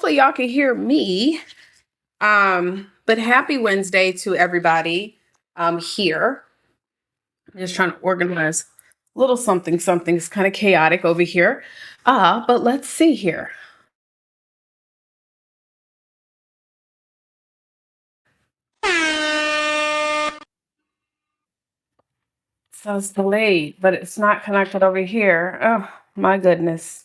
hopefully y'all can hear me. But happy Wednesday to everybody here. I'm just trying to organize a little something. Something's kind of chaotic over here. But let's see here. So it's delayed, but it's not connected over here. Oh, my goodness.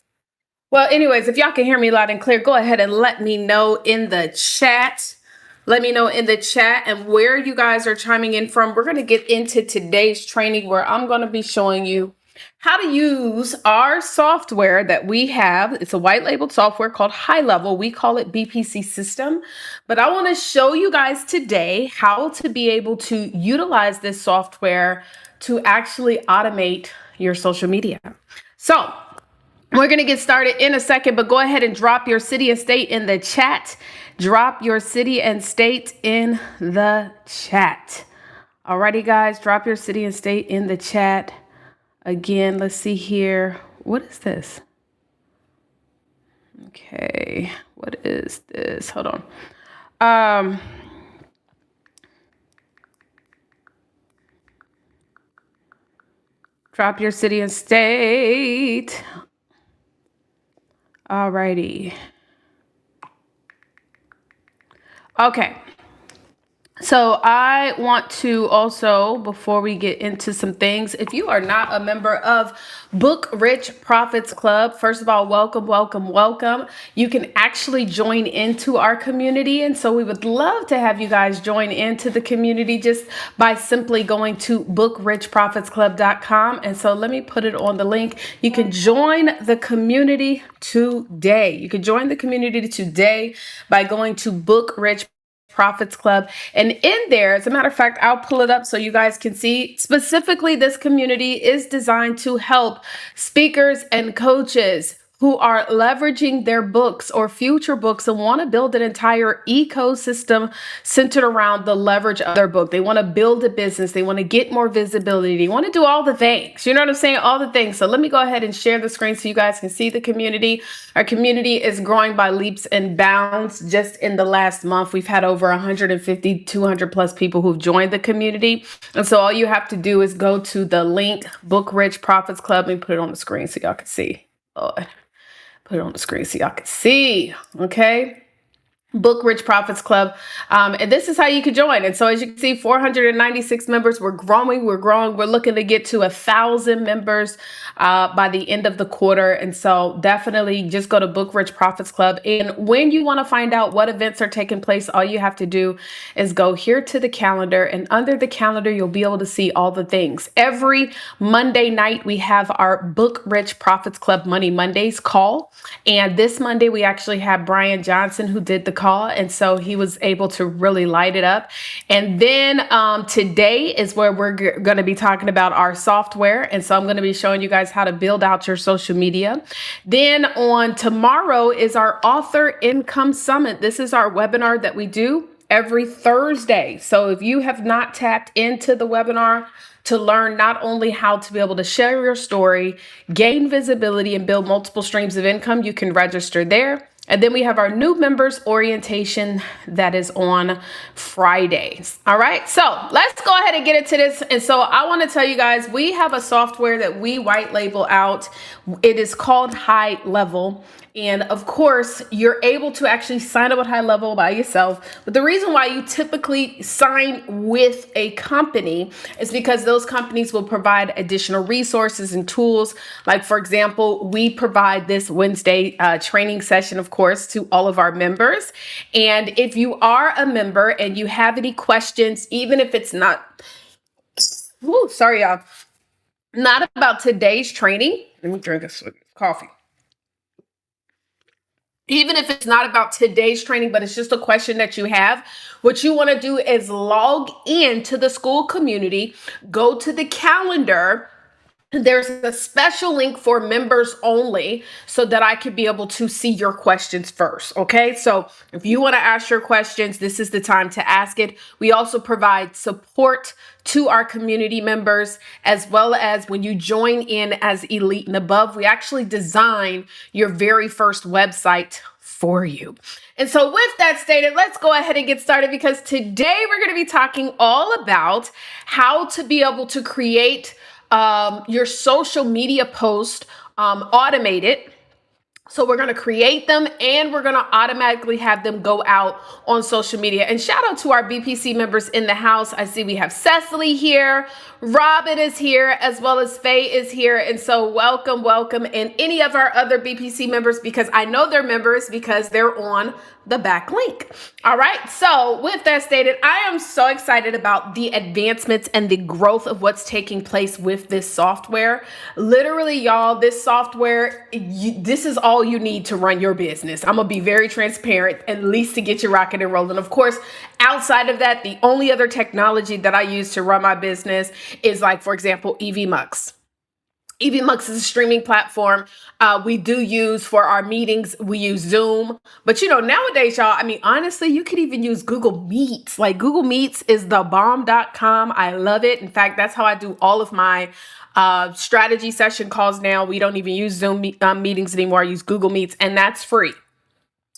Well, anyways, if y'all can hear me loud and clear, go ahead and let me know in the chat. Let me know in the chat and where you guys are chiming in from. We're going to get into today's training where I'm going to be showing you how to use our software that we have. It's a white labeled software called High Level. We call it BPC System. But I want to show you guys today how to be able to utilize this software to actually automate your social media. So we're going to get started in a second, but go ahead and drop your city and state in the chat. Drop your city and state in the chat. Alrighty, guys, drop your city and state in the chat. Again, let's see here. What is this? Okay, what is this? Hold on. Drop your city and state. Alrighty. Okay. So I want to also, before we get into some things, if you are not a member of Book Rich Profits Club, first of all, welcome, welcome, welcome. You can actually join into our community. And so we would love to have you guys join into the community just by simply going to bookrichprofitsclub.com. And so let me put it on the link. You can join the community today. You can join the community today by going to Book Rich Profits Club. And in there, as a matter of fact, I'll pull it up so you guys can see. Specifically, this community is designed to help speakers and coaches who are leveraging their books or future books and want to build an entire ecosystem centered around the leverage of their book. They want to build a business. They want to get more visibility. They want to do all the things. You know what I'm saying? All the things. So let me go ahead and share the screen so you guys can see the community. Our community is growing by leaps and bounds. Just in the last month, we've had over 150, 200 plus people who've joined the community. And so all you have to do is go to the link, Book Rich Profits Club, and put it on the screen so y'all can see. Lord. Put it on the screen so y'all can see, okay? Book Rich Profits Club. And this is how you can join. And so as you can see, 496 members. We're growing. We're looking to get to 1,000 members by the end of the quarter. And so definitely just go to Book Rich Profits Club. And when you want to find out what events are taking place, all you have to do is go here to the calendar. And under the calendar, you'll be able to see all the things. Every Monday night, we have our Book Rich Profits Club Money Mondays call. And this Monday, we actually have Brian Johnson, who did the call. And so he was able to really light it up. And then today is where we're going to be talking about our software. And so I'm going to be showing you guys how to build out your social media. Then on tomorrow is our Author Income Summit. This is our webinar that we do every Thursday. So if you have not tapped into the webinar to learn not only how to be able to share your story, gain visibility, and build multiple streams of income, you can register there. And then we have our new members orientation that is on Fridays. All right, so let's go ahead and get into this. And so I want to tell you guys, we have a software that we white label out. It is called High Level. And of course, you're able to actually sign up with High Level by yourself. But the reason why you typically sign with a company is because those companies will provide additional resources and tools. Like, for example, we provide this Wednesday training session, of course, to all of our members. And if you are a member and you have any questions, even if it's not, sorry, y'all, not about today's training. Let me drink a coffee. Even if it's not about today's training, but it's just a question that you have, what you want to do is log in to the school community, go to the calendar. There's a special link for members only so that I can be able to see your questions first. Okay. So if you want to ask your questions, this is the time to ask it. We also provide support to our community members, as well as when you join in as Elite and Above, we actually design your very first website for you. And so with that stated, let's go ahead and get started, because today we're going to be talking all about how to be able to create your social media post automated. So we're going to create them and we're going to automatically have them go out on social media. And shout out to our BPC members in the house. I see we have Cecily here, Robin is here, as well as Faye is here. And so welcome, welcome. And any of our other BPC members, because I know they're members because they're on the back link. All right. So with that stated, I am so excited about the advancements and the growth of what's taking place with this software. Literally, y'all, this software, this is all you need to run your business. I'm going to be very transparent, at least to get you rocking and rolling. Of course, outside of that, the only other technology that I use to run my business is, like, for example, EVMux. EVMux is a streaming platform we do use for our meetings. We use Zoom. But, you know, nowadays, y'all, I mean, honestly, you could even use Google Meets. Like, Google Meets is the bomb.com. I love it. In fact, that's how I do all of my strategy session calls now. We don't even use Zoom meetings anymore. I use Google Meets, and that's free.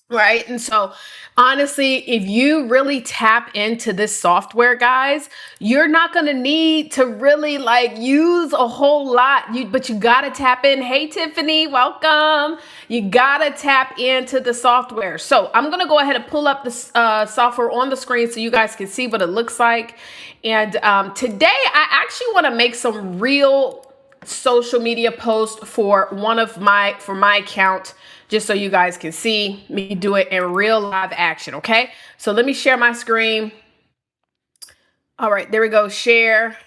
Right. And so honestly, if you really tap into this software, guys, you're not going to need to really like use a whole lot, but you got to tap in. Hey, Tiffany, welcome. You got to tap into the software. So I'm going to go ahead and pull up the software on the screen so you guys can see what it looks like. And today I actually want to make some real social media post for my account, just so you guys can see me do it in real live action. Okay, so let me share my screen. All right, there we go. Share.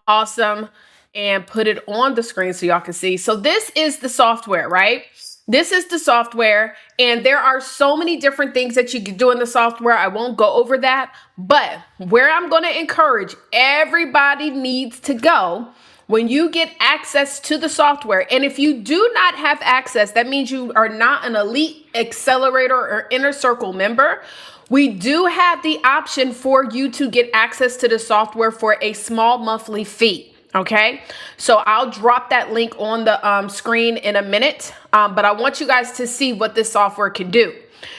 Awesome. And put it on the screen so y'all can see. So this is the software, right? This is the software, and there are so many different things that you can do in the software. I won't go over that, but where I'm going to encourage everybody needs to go when you get access to the software. And if you do not have access, that means you are not an Elite Accelerator or Inner Circle member. We do have the option for you to get access to the software for a small monthly fee. Okay, so I'll drop that link on the screen in a minute, but I want you guys to see what this software can do.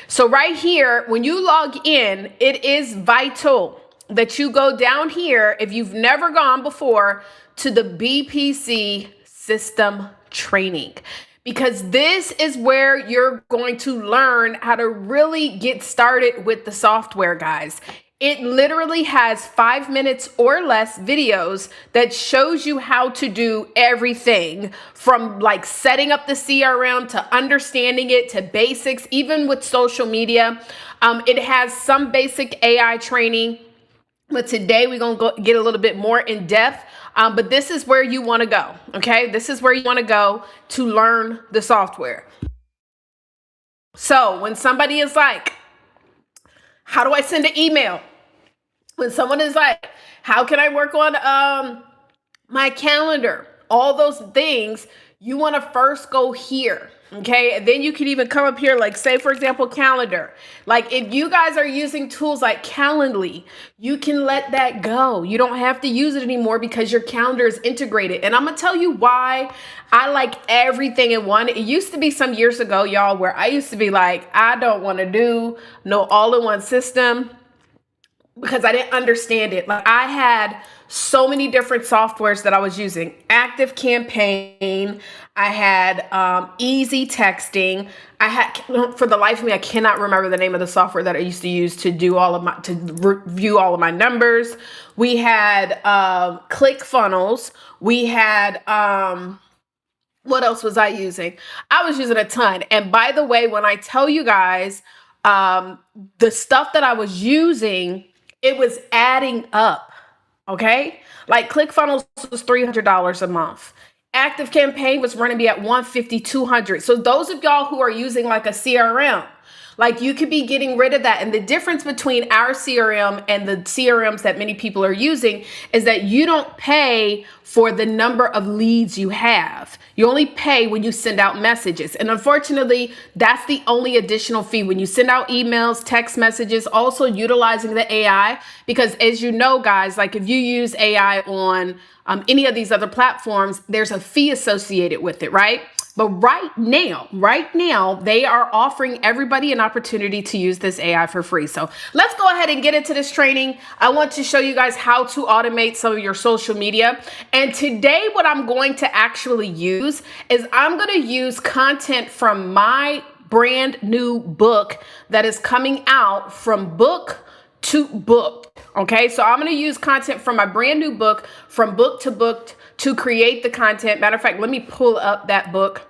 So right here, when you log in, it is vital that you go down here, if you've never gone before, to the BPC system training, because this is where you're going to learn how to really get started with the software, guys. It literally has 5 minutes or less videos that shows you how to do everything from like setting up the CRM to understanding it to basics, even with social media. It has some basic AI training, but today we're going to get a little bit more in depth. But this is where you want to go. Okay, this is where you want to go to learn the software. So when somebody is like, how do I send an email? When someone is like, how can I work on my calendar? All those things, you want to first go here. Okay, and then you can even come up here, like say, for example, calendar. Like if you guys are using tools like Calendly, you can let that go. You don't have to use it anymore because your calendar is integrated. And I'm going to tell you why I like everything in one. It used to be some years ago, y'all, where I used to be like, I don't want to do no all-in-one system, because I didn't understand it. Like I had so many different softwares that I was using. Active Campaign. I had Easy Texting. I had, for the life of me, I cannot remember the name of the software that I used to use to do to review all of my numbers. We had ClickFunnels. We had what else was I using? I was using a ton. And by the way, when I tell you guys the stuff that I was using, it was adding up, okay? Like ClickFunnels was $300 a month. Active Campaign was running me at $150, $200. So those of y'all who are using like a CRM, like you could be getting rid of that. And the difference between our CRM and the CRMs that many people are using is that you don't pay for the number of leads you have. You only pay when you send out messages. And unfortunately, that's the only additional fee when you send out emails, text messages, also utilizing the AI. Because as you know, guys, like if you use AI on any of these other platforms, there's a fee associated with it, right? But right now, they are offering everybody an opportunity to use this AI for free. So let's go ahead and get into this training. I want to show you guys how to automate some of your social media. And today, what I'm going to actually use is I'm going to use content from my brand new book that is coming out from book to book. Okay, so I'm going to use content from my brand new book, from book to create the content. Matter of fact, let me pull up that book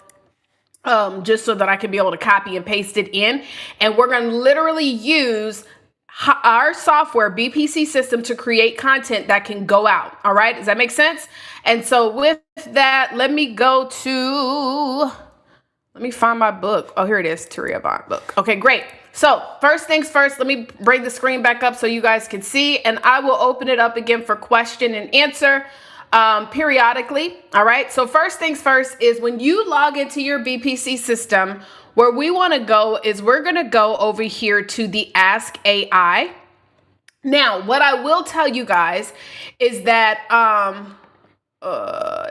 just so that I can be able to copy and paste it in. And we're going to literally use our software, BPC system, to create content that can go out. All right, does that make sense? And so with that, let me find my book. Oh, here it is, Taria Bond book. Okay, great. So first things first, let me bring the screen back up so you guys can see, and I will open it up again for question and answer periodically. All right. So first things first is when you log into your BPC system, where we want to go is we're going to go over here to the Ask AI. Now, what I will tell you guys is that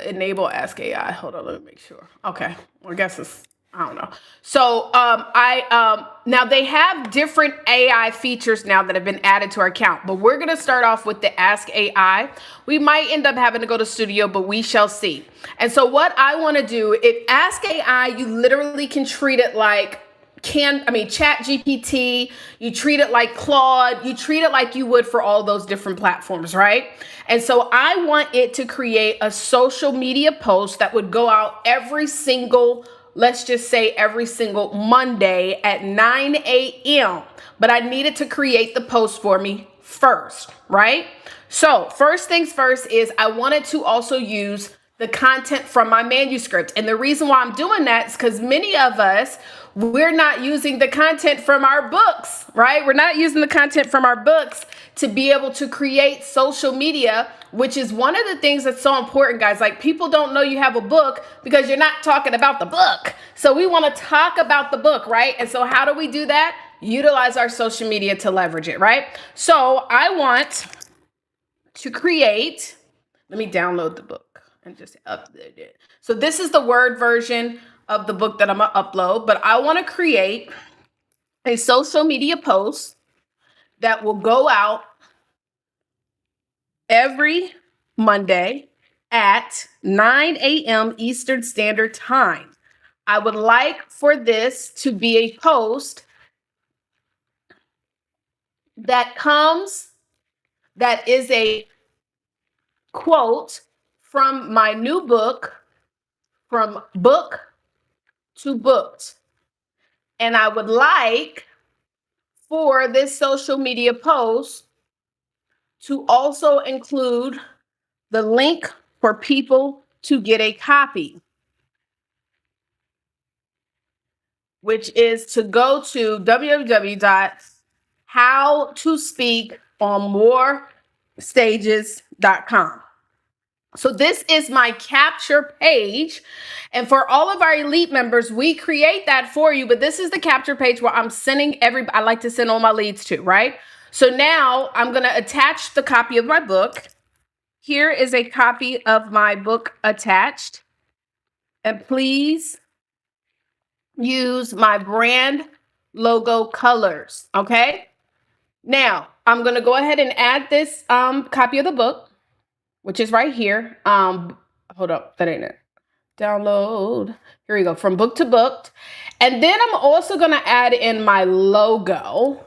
enable Ask AI. Hold on, let me make sure. Okay, well, I guess it's, I don't know. So now they have different AI features now that have been added to our account, but we're gonna start off with the Ask AI. We might end up having to go to Studio, but we shall see. And so what I want to do, if Ask AI, you literally can treat it like Chat GPT, you treat it like Claude, you treat it like you would for all those different platforms, right? And so I want it to create a social media post that would go out every single, let's just say every single Monday at 9 a.m. But I needed to create the post for me first, right? So first things first is I wanted to also use the content from my manuscript. And the reason why I'm doing that is because many of us, we're not using the content from our books, right? We're not using the content from our books to be able to create social media, which is one of the things that's so important, guys. Like, people don't know you have a book because you're not talking about the book. So we want to talk about the book, right? And so how do we do that? Utilize our social media to leverage it, right? So I want to create, let me download the book and just upload it. So this is the Word version of the book that I'm gonna upload, but I want to create a social media post that will go out every Monday at 9 a.m. Eastern Standard Time. I would like for this to be a post that is a quote from my new book, From Book to Booked. And I would like for this social media post to also include the link for people to get a copy, which is to go to www.howtospeakonmorestages.com. So this is my capture page. And for all of our elite members, we create that for you. But this is the capture page where I'm sending I like to send all my leads to, right? So now I'm going to attach the copy of my book. Here is a copy of my book attached. And please use my brand logo colors, okay? Now, I'm going to go ahead and add this copy of the book, which is right here. Hold up, that ain't it. Download. Here we go, From Book to Booked. And then I'm also going to add in my logo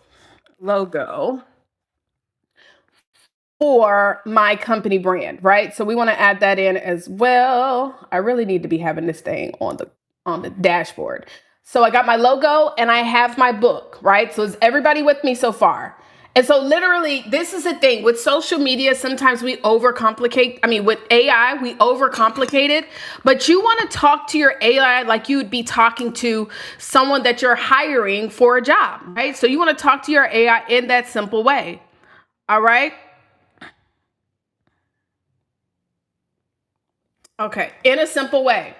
for my company brand, right? So we want to add that in as well. I really need to be having this thing on the dashboard. So I got my logo and I have my book, right? So is everybody with me so far? And so literally, this is the thing with social media. Sometimes we overcomplicate. I mean, with AI, we overcomplicate it. But you want to talk to your AI like you would be talking to someone that you're hiring for a job, right? So you want to talk to your AI in that simple way. All right. Okay, in a simple way.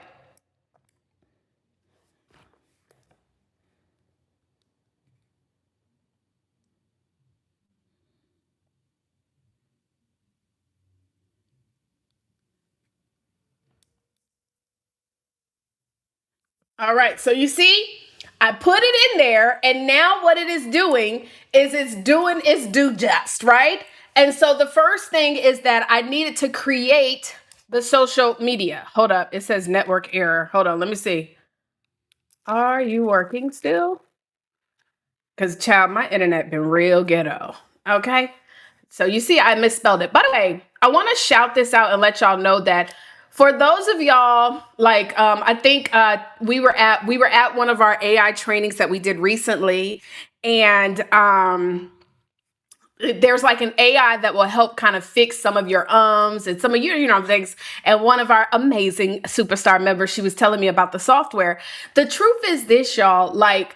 All right, so you see, I put it in there, and now what it is doing is it's doing its due just, right? And so the first thing is that I needed to create the social media. Hold up, it says network error. Hold on, let me see. Are you working still? Because, child, my internet been real ghetto. Okay. So you see, I misspelled it. By the way, I want to shout this out and let y'all know that for those of y'all, like, I think we were at one of our AI trainings that we did recently, and there's like an AI that will help kind of fix some of your ums and some of your, things. And one of our amazing superstar members, she was telling me about the software. The truth is this, y'all, like,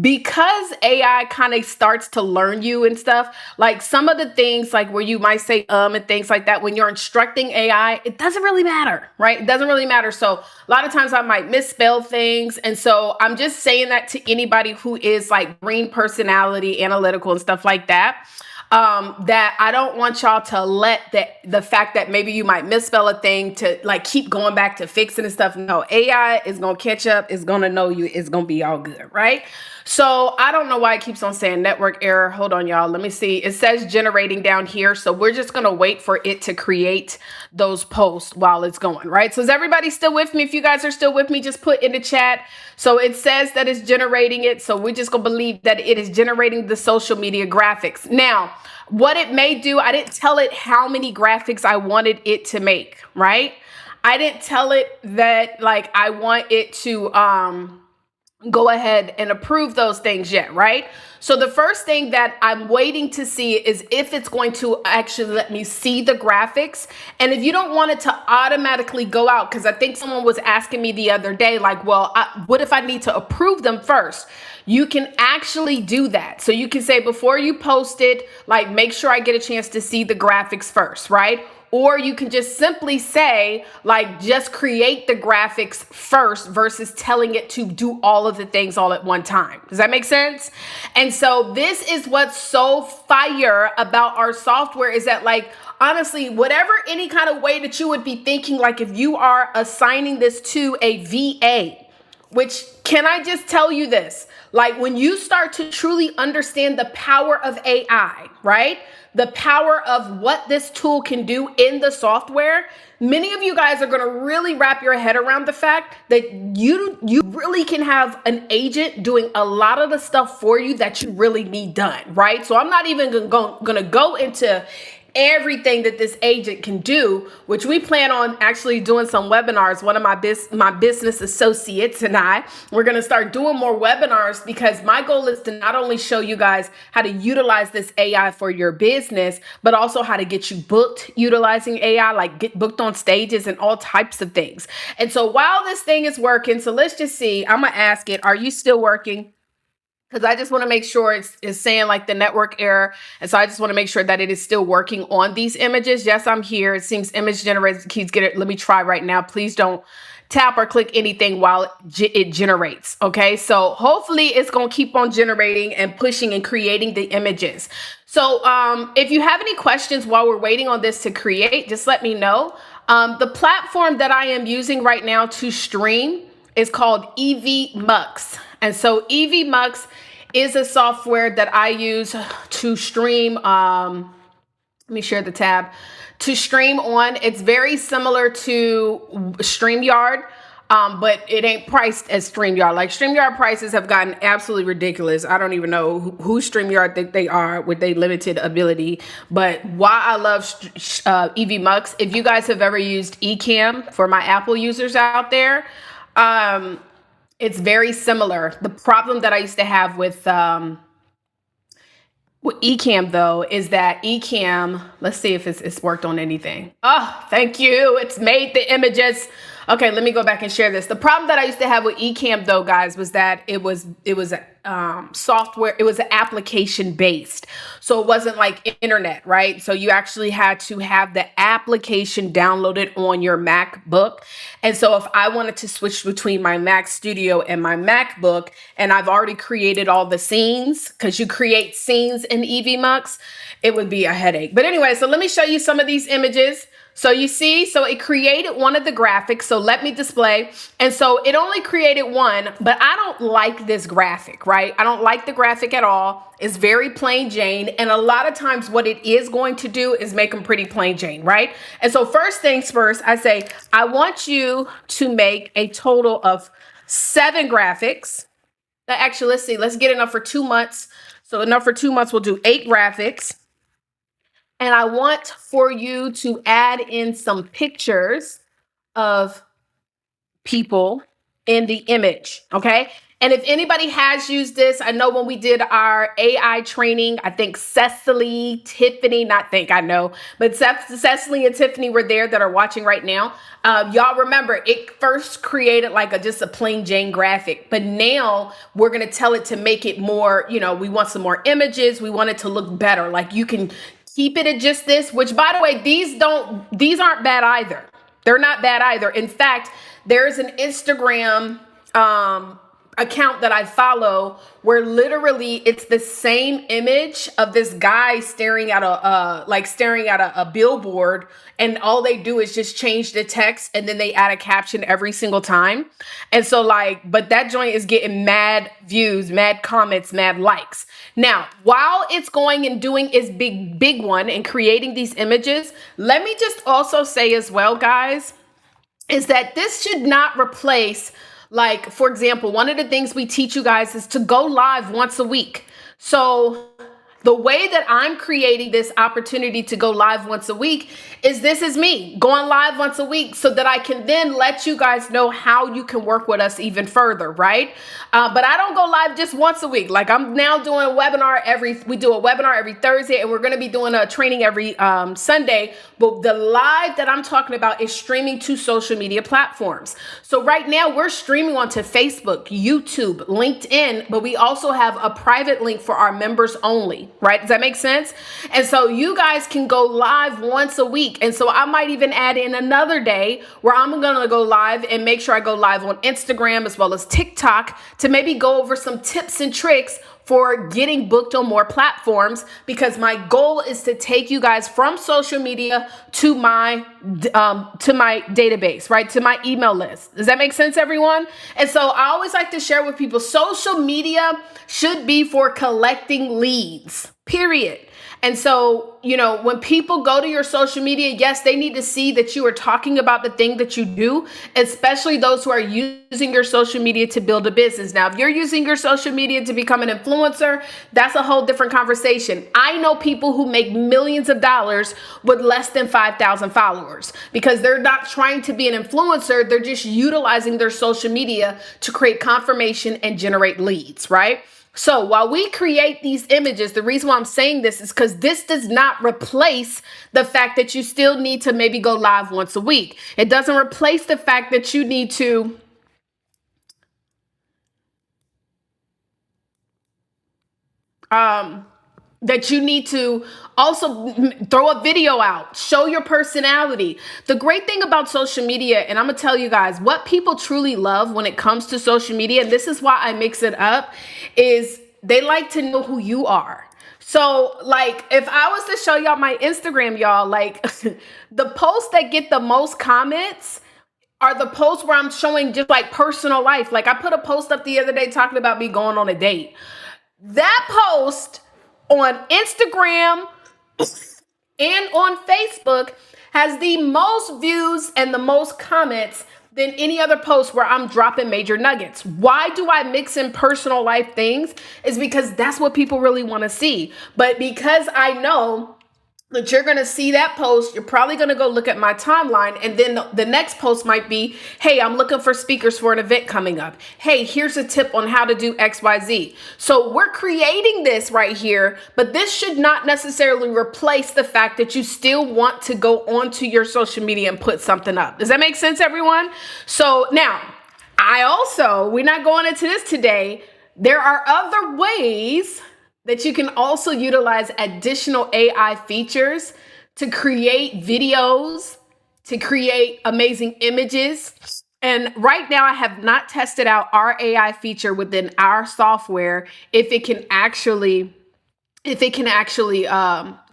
because AI kind of starts to learn you and stuff, like some of the things like where you might say and things like that, when you're instructing AI, it doesn't really matter, right? It doesn't really matter. So a lot of times I might misspell things. And so I'm just saying that to anybody who is like green personality, analytical and stuff like that. That I don't want y'all to let the fact that maybe you might misspell a thing to like keep going back to fixing and stuff. No, AI is gonna catch up, it's gonna know you, it's gonna be all good, right? So I don't know why it keeps on saying network error. Hold on, y'all. Let me see. It says generating down here. So we're just gonna wait for it to create those posts while it's going, right? So is everybody still with me? If you guys are still with me, just put in the chat. So it says that it's generating it. So we're just gonna believe that it is generating the social media graphics. Now, what it may do, I didn't tell it how many graphics I wanted it to make, right? I didn't tell it that like I want it to go ahead and approve those things yet, right? So the first thing that I'm waiting to see is if it's going to actually let me see the graphics. And if you don't want it to automatically go out, because I think someone was asking me the other day, like, well, what if I need to approve them first? You can actually do that. So you can say before you post it, like, make sure I get a chance to see the graphics first, right? Or you can just simply say, like, just create the graphics first versus telling it to do all of the things all at one time. Does that make sense? And so this is what's so fire about our software is that, like, honestly, whatever any kind of way that you would be thinking, like if you are assigning this to a VA, which can I just tell you this? Like when you start to truly understand the power of AI, right? The power of what this tool can do in the software, many of you guys are going to really wrap your head around the fact that you really can have an agent doing a lot of the stuff for you that you really need done, right? So I'm not even going to go into everything that this agent can do, which we plan on actually doing some webinars. One of my business associates and we're going to start doing more webinars because my goal is to not only show you guys how to utilize this AI for your business, but also how to get you booked utilizing AI, like get booked on stages and all types of things. And so while this thing is working, so let's just see, I'm going to ask it, are you still working? Because I just want to make sure it's saying like the network error. And so I just want to make sure that it is still working on these images. Yes, I'm here. It seems image generates keeps getting. Let me try right now. Please don't tap or click anything while it generates. Okay. So hopefully it's going to keep on generating and pushing and creating the images. So if you have any questions while we're waiting on this to create, just let me know. The platform that I am using right now to stream is called EVMux. And so EVMux is a software that I use to stream. Let me share the tab to stream on. It's very similar to StreamYard, but it ain't priced as StreamYard. Like StreamYard prices have gotten absolutely ridiculous. I don't even know who StreamYard think they are with their limited ability. But why I love EVMux, if you guys have ever used Ecamm for my Apple users out there, it's very similar. The problem that I used to have with Ecamm though is that Ecamm, let's see if it's worked on anything. Oh, thank you. It's made the images. Okay, let me go back and share this. The problem that I used to have with Ecamm though, guys, was that it was software. It was application based. So it wasn't like internet, right? So you actually had to have the application downloaded on your MacBook. And so if I wanted to switch between my Mac Studio and my MacBook, and I've already created all the scenes, because you create scenes in EVMux, it would be a headache. But anyway, so let me show you some of these images. So you see, so it created one of the graphics. So let me display. And so it only created one, but I don't like this graphic, right? I don't like the graphic at all. It's very plain Jane. And a lot of times what it is going to do is make them pretty plain Jane, right? And so first things first, I say, I want you to make a total of 7 graphics. Actually, let's see, let's get enough for 2 months. So enough for 2 months, we'll do 8 graphics. And I want for you to add in some pictures of people in the image, okay? And if anybody has used this, I know when we did our AI training, I think Cecily, Tiffany, but Cecily and Tiffany were there that are watching right now. Y'all remember it first created like just a plain Jane graphic, but now we're gonna tell it to make it more, we want some more images. We want it to look better. Like you can keep it at just this, which by the way, these aren't bad either. They're not bad either. In fact, there's an Instagram, account that I follow where literally it's the same image of this guy staring at a billboard, and all they do is just change the text and then they add a caption every single time. And so but that joint is getting mad views, mad comments, mad likes. Now, while it's going and doing its big one and creating these images, let me just also say as well, guys, is that this should not replace, for example, one of the things we teach you guys is to go live once a week. So the way that I'm creating this opportunity to go live once a week is this is me going live once a week so that I can then let you guys know how you can work with us even further, right? But I don't go live just once a week. Like I'm now doing a webinar we do a webinar every Thursday, and we're going to be doing a training every Sunday. But the live that I'm talking about is streaming to social media platforms. So right now we're streaming onto Facebook, YouTube, LinkedIn, but we also have a private link for our members only, right? Does that make sense? And so you guys can go live once a week. And so I might even add in another day where I'm going to go live and make sure I go live on Instagram as well as TikTok to maybe go over some tips and tricks for getting booked on more platforms, because my goal is to take you guys from social media to my database, right? To my email list. Does that make sense, everyone? And so I always like to share with people, social media should be for collecting leads, period. And so, when people go to your social media, yes, they need to see that you are talking about the thing that you do, especially those who are using your social media to build a business. Now, if you're using your social media to become an influencer, that's a whole different conversation. I know people who make millions of dollars with less than 5,000 followers because they're not trying to be an influencer. They're just utilizing their social media to create confirmation and generate leads, right? So while we create these images, the reason why I'm saying this is because this does not replace the fact that you still need to maybe go live once a week. It doesn't replace the fact that you need to also throw a video out, show your personality. The great thing about social media, and I'm gonna tell you guys, what people truly love when it comes to social media, and this is why I mix it up, is they like to know who you are. So if I was to show y'all my Instagram, y'all, the posts that get the most comments are the posts where I'm showing just personal life. I put a post up the other day talking about me going on a date. That post on Instagram and on Facebook has the most views and the most comments than any other post where I'm dropping major nuggets. Why do I mix in personal life things? Is because that's what people really want to see. But because I know that you're going to see that post, you're probably going to go look at my timeline. And then the next post might be, hey, I'm looking for speakers for an event coming up. Hey, here's a tip on how to do XYZ. So we're creating this right here, but this should not necessarily replace the fact that you still want to go onto your social media and put something up. Does that make sense, everyone? So now we're not going into this today. There are other ways that you can also utilize additional AI features to create videos, to create amazing images. And right now I have not tested out our AI feature within our software, if it can actually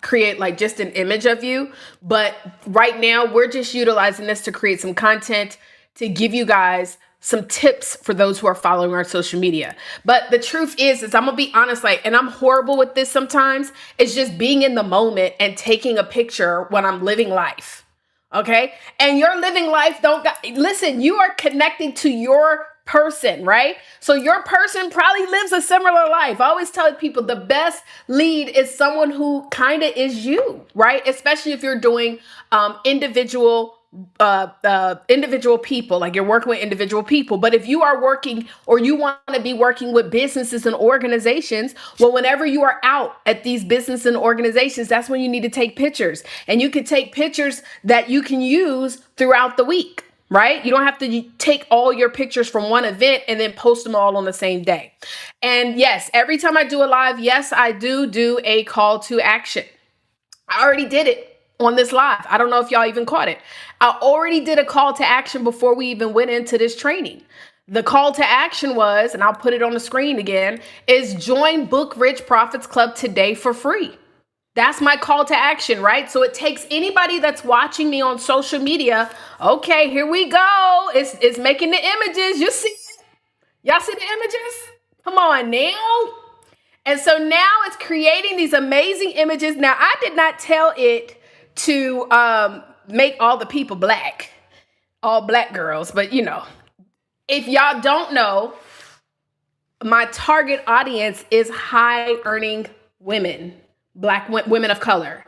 create like just an image of you. But right now, we're just utilizing this to create some content to give you guys some tips for those who are following our social media. But the truth is I'm gonna be honest, like, and I'm horrible with this sometimes, it's just being in the moment and taking a picture when I'm living life. Okay. And your living life listen, you are connecting to your person, right? So your person probably lives a similar life. I always tell people the best lead is someone who kind of is you, right? Especially if you're doing individual people, like you're working with individual people. But if you are working or you want to be working with businesses and organizations, well, whenever you are out at these business and organizations, that's when you need to take pictures. And you can take pictures that you can use throughout the week, right? You don't have to take all your pictures from one event and then post them all on the same day. And yes, every time I do a live, yes, I do a call to action. I already did it on this live. I don't know if y'all even caught it. I already did a call to action before we even went into this training. The call to action was, and I'll put it on the screen again, is join Book Rich Profits Club today for free. That's my call to action, right? So it takes anybody that's watching me on social media. Okay, here we go. It's making the images. You see it? Y'all see the images? Come on now. And so now it's creating these amazing images. Now, I did not tell it to make all the people black, all black girls. But, you know, if y'all don't know, my target audience is high earning women, black women of color.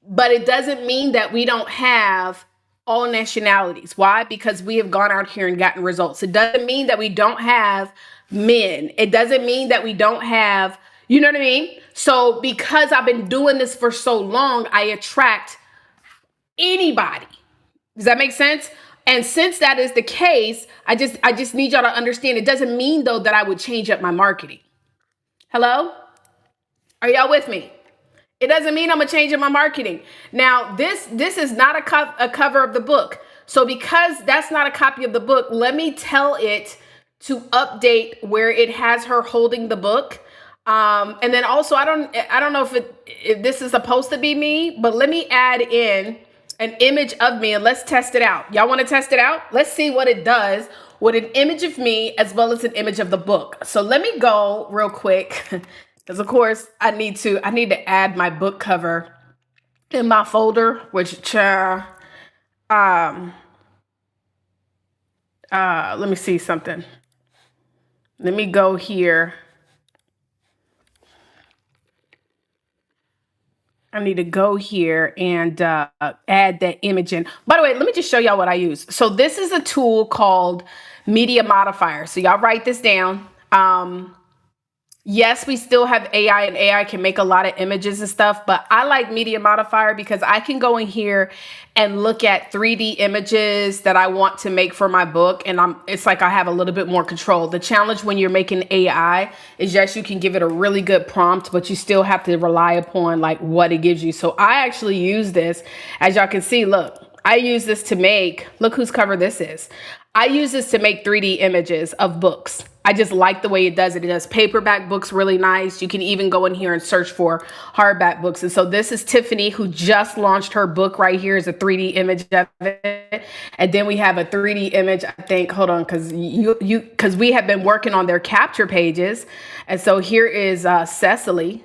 But it doesn't mean that we don't have all nationalities. Why? Because we have gone out here and gotten results. It doesn't mean that we don't have men. It doesn't mean that we don't have, you know what I mean? So because I've been doing this for so long, I attract anybody. Does that make sense? And since that is the case, I just need y'all to understand, it doesn't mean though that I would change up my marketing. Hello? Are y'all with me? It doesn't mean I'm gonna change up my marketing. Now, this is not a cover of the book. So because that's not a copy of the book, let me tell it to update where it has her holding the book. And then also, I don't know if this is supposed to be me, but let me add in an image of me and let's test it out. Y'all want to test it out? Let's see what it does with an image of me as well as an image of the book. So let me go real quick because of course I need to add my book cover in my folder, which let me see something. Let me go here. I need to go here and add that image in. By the way, let me just show y'all what I use. So this is a tool called Media Modifier. So y'all write this down. Yes, we still have AI and AI can make a lot of images and stuff, but I like Media Modifier because I can go in here and look at 3D images that I want to make for my book. And it's like I have a little bit more control. The challenge when you're making AI is yes, you can give it a really good prompt, but you still have to rely upon like what it gives you. So I actually use this, as y'all can see, look, I use this to make, look whose cover this is. I use this to make 3D images of books. I just like the way it does it. It does paperback books really nice. You can even go in here and search for hardback books. And so this is Tiffany, who just launched her book right here is a 3D image of it. And then we have a 3D image, I think, hold on, because we have been working on their capture pages. And so here is Cecily.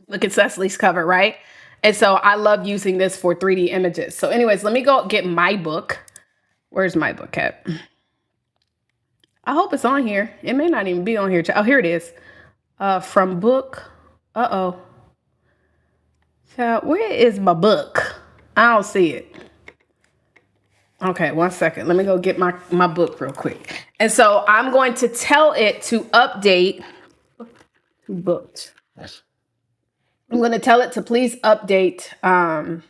Look at Cecily's cover, right? And so I love using this for 3D images. So anyways, let me go get my book. Where's my book at? I hope it's on here. It may not even be on here. Oh, here it is. From book. Uh-oh. So where is my book? I don't see it. Okay, 1 second. Let me go get my book real quick. And so I'm going to tell it to update books. I'm going to tell it to please update my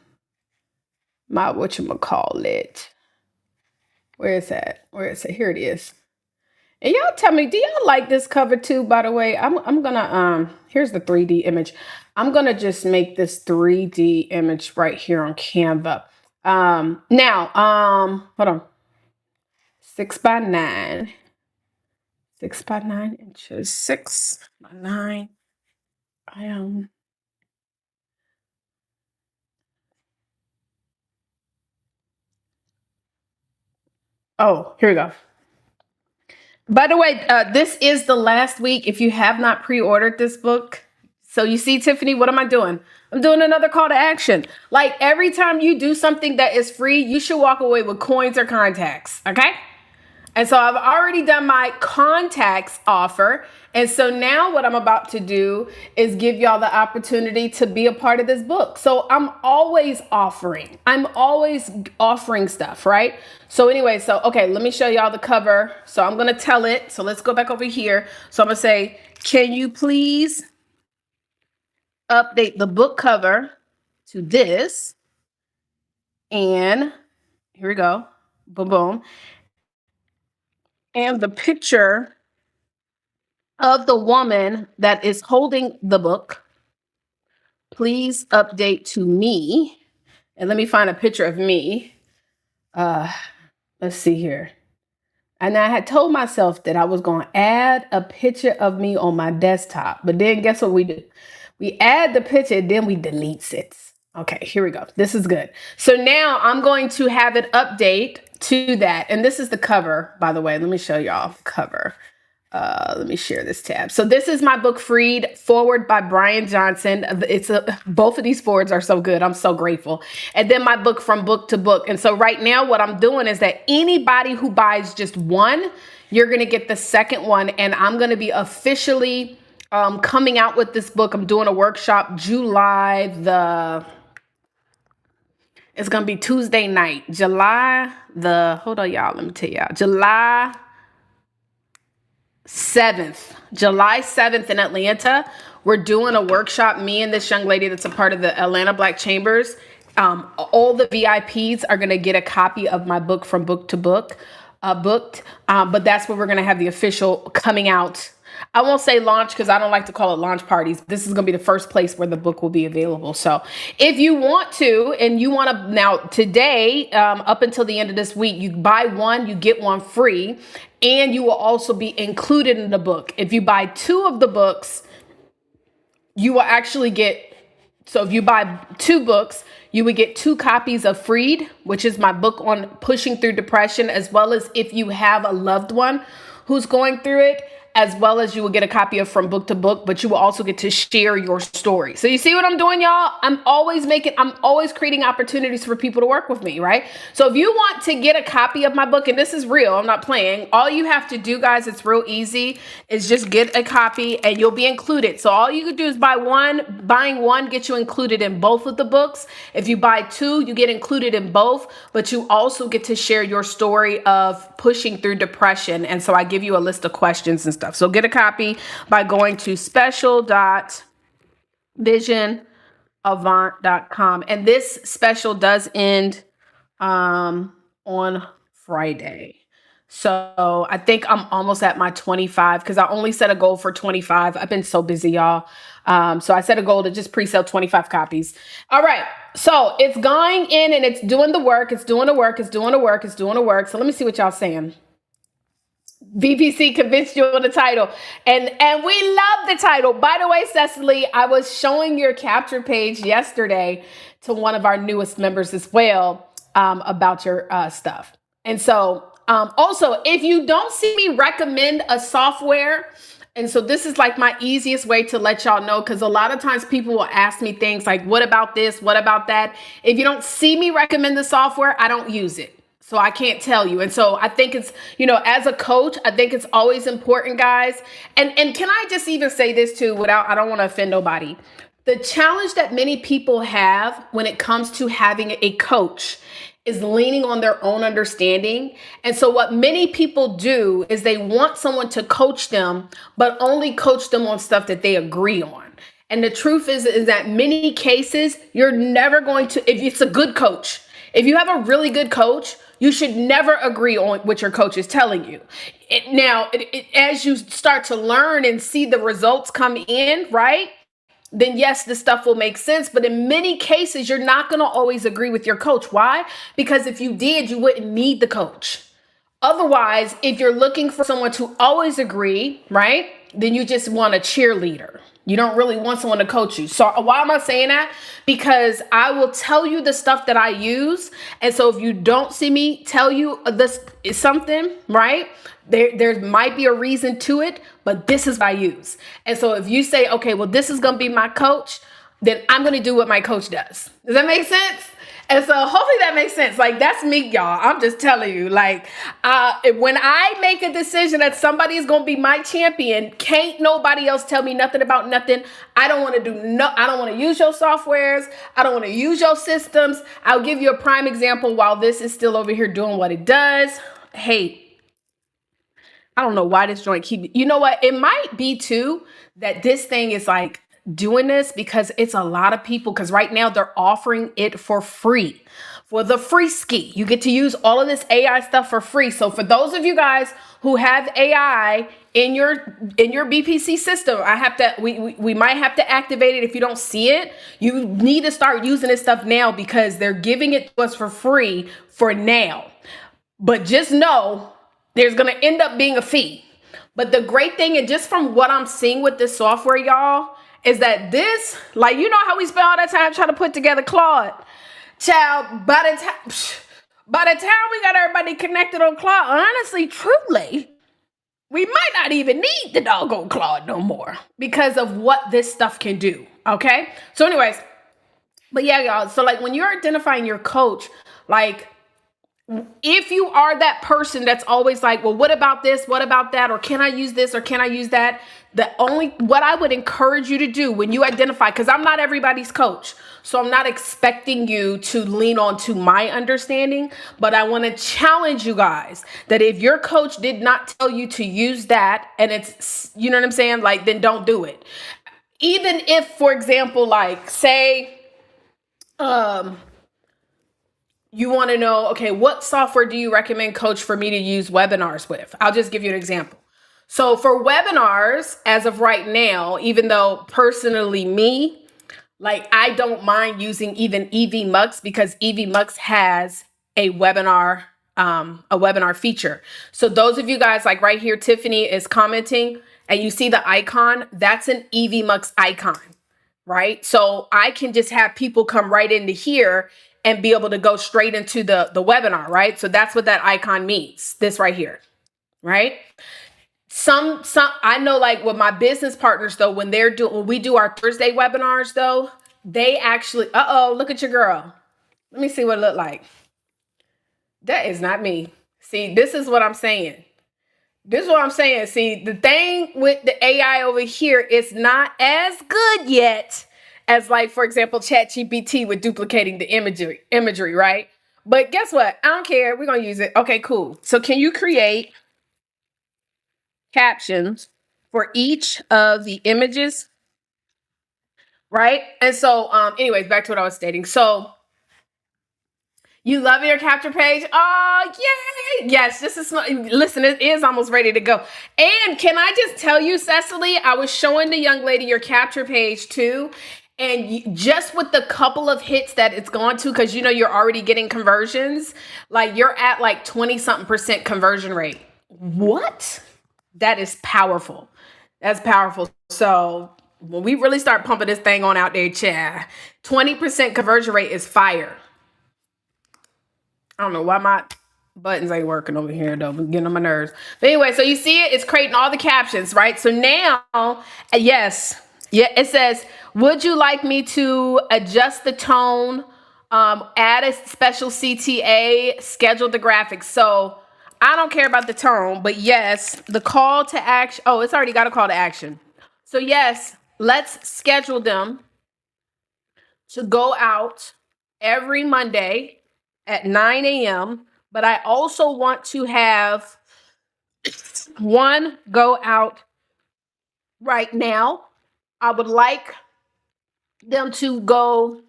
whatchamacallit. Where is that? Where is it? Here it is. And y'all tell me, do y'all like this cover too, by the way? I'm gonna, here's the 3D image. I'm gonna just make this 3D image right here on Canva. Now, hold on. 6x9. 6x9 inches. 6x9. Oh, here we go. By the way, this is the last week if you have not pre-ordered this book. So you see, Tiffany, what am I doing? I'm doing another call to action. Like every time you do something that is free, you should walk away with coins or contacts. Okay? And so I've already done my contacts offer. And so now what I'm about to do is give y'all the opportunity to be a part of this book. So I'm always offering. I'm always offering stuff, right? So anyway, so okay, let me show y'all the cover. So I'm going to tell it. So let's go back over here. So I'm going to say, can you please update the book cover to this? And here we go. Boom, boom. And the picture of the woman that is holding the book, please update to me. And let me find a picture of me. Let's see here. And I had told myself that I was going to add a picture of me on my desktop. But then guess what we do? We add the picture, then we delete it. Okay, here we go. This is good. So now I'm going to have it update to that. And this is the cover, by the way. Let me show y'all the cover. Let me share this tab. So this is my book, Freed, forward by Brian Johnson. Both of these forwards are so good. I'm so grateful. And then my book, From Book to Book. And so right now what I'm doing is that anybody who buys just one, you're going to get the second one. And I'm going to be officially coming out with this book. I'm doing a workshop it's going to be Tuesday night, hold on y'all, let me tell y'all, July 7th in Atlanta. We're doing a workshop. Me and this young lady that's a part of the Atlanta Black Chambers. All the VIPs are going to get a copy of my book, From Book to Book, booked. But that's where we're going to have the official coming out. I won't say launch because I don't like to call it launch parties. This is going to be the first place where the book will be available. So if you want to, and you want to, now today, up until the end of this week, you buy one, you get one free, and you will also be included in the book. If you buy two of the books, you will actually get, so if you buy two books, you would get 2 copies of Freed, which is my book on pushing through depression, as well as if you have a loved one who's going through it, as well as you will get a copy of From Book to Book, but you will also get to share your story. So you see what I'm doing, y'all? I'm always creating opportunities for people to work with me, right? So if you want to get a copy of my book, and this is real, I'm not playing, all you have to do, guys, it's real easy, is just get a copy and you'll be included. So all you can do is buy one. Buying one gets you included in both of the books. If you buy 2, you get included in both, but you also get to share your story of pushing through depression. And so I give you a list of questions and stuff. So get a copy by going to special.visionavant.com. And this special does end on Friday. So I think I'm almost at my 25 because I only set a goal for 25. I've been so busy, y'all. So I set a goal to just pre-sell 25 copies. All right. So it's going in and it's doing the work. It's doing the work. It's doing the work. It's doing the work. So let me see what y'all saying. VPC convinced you on the title. And we love the title. By the way, Cecily, I was showing your capture page yesterday to one of our newest members as well about your stuff. And so also, if you don't see me recommend a software, and so this is like my easiest way to let y'all know, because a lot of times people will ask me things like, what about this? What about that? If you don't see me recommend the software, I don't use it. So I can't tell you. And so I think it's, as a coach, I think it's always important, guys. And can I just even say this too, I don't want to offend nobody. The challenge that many people have when it comes to having a coach is leaning on their own understanding. And so what many people do is they want someone to coach them, but only coach them on stuff that they agree on. And the truth is that many cases, you're never going to, if it's a good coach, if you have a really good coach, you should never agree on what your coach is telling you. As you start to learn and see the results come in, right? Then yes, this stuff will make sense. But in many cases, you're not going to always agree with your coach. Why? Because if you did, you wouldn't need the coach. Otherwise, if you're looking for someone to always agree, right? Then you just want a cheerleader. You don't really want someone to coach you. So why am I saying that? Because I will tell you the stuff that I use. And so if you don't see me tell you this is something, right? There might be a reason to it, but this is what I use. And so if you say, okay, well, this is going to be my coach, then I'm going to do what my coach does. Does that make sense? And so hopefully that makes sense. Like, that's me, y'all. I'm just telling you, like, when I make a decision that somebody is going to be my champion, can't nobody else tell me nothing about nothing. I don't want to I don't want to use your softwares. I don't want to use your systems. I'll give you a prime example while this is still over here doing what it does. Hey, I don't know why this joint you know what? It might be too that this thing is like doing this because it's a lot of people, because right now they're offering it for free. For the free ski, you get to use all of this AI stuff for free. So for those of you guys who have AI in your BPC system, we might have to activate it. If you don't see it, you need to start using this stuff now because they're giving it to us for free for now. But just know there's going to end up being a fee. But the great thing, and just from what I'm seeing with this software, y'all, is that this, like, you know how we spend all that time trying to put together Claude? Child, by the time we got everybody connected on Claude, honestly, truly, we might not even need the doggone Claude no more because of what this stuff can do, okay? So anyways, but yeah, y'all, so like when you're identifying your coach, like, if you are that person that's always like, well, what about this? What about that? Or can I use this? Or can I use that? What I would encourage you to do when you identify, because I'm not everybody's coach, so I'm not expecting you to lean on to my understanding, but I want to challenge you guys that if your coach did not tell you to use that, and it's, you know what I'm saying? Like, then don't do it. Even if, for example, like say, you want to know, okay, what software do you recommend, coach, for me to use webinars with? I'll just give you an example. So for webinars, as of right now, even though personally me, like, I don't mind using even EVMux because EVMux has a webinar feature. So those of you guys, like right here, Tiffany is commenting and you see the icon, that's an EVMux icon, right? So I can just have people come right into here and be able to go straight into the webinar, right? So that's what that icon means, this right here, right? Some I know, like with my business partners though, when we do our Thursday webinars though, they actually, look at your girl. Let me see what it looked like. That is not me. See, this is what I'm saying. See, the thing with the AI over here is not as good yet as, like, for example, ChatGPT with duplicating the imagery, right? But guess what? I don't care. We're going to use it. Okay, cool. So can you create captions for each of the images? Right? And so, anyways, back to what I was stating. So, you love your capture page? Oh, yay! Yes, listen, it is almost ready to go. And can I just tell you, Cecily, I was showing the young lady your capture page too. And just with the couple of hits that it's gone to, because you know you're already getting conversions, like you're at like 20-something% conversion rate. What? That is powerful. That's powerful. So when we really start pumping this thing on out there, 20% conversion rate is fire. I don't know why my buttons ain't working over here though, but getting on my nerves. But anyway, so you see it's creating all the captions, right? So now, yes, it says, would you like me to adjust the tone, add a special CTA, schedule the graphics? So I don't care about the tone, but yes, the call to action. Oh, it's already got a call to action. So yes, let's schedule them to go out every Monday at 9 a.m. But I also want to have one go out right now. I would like them to go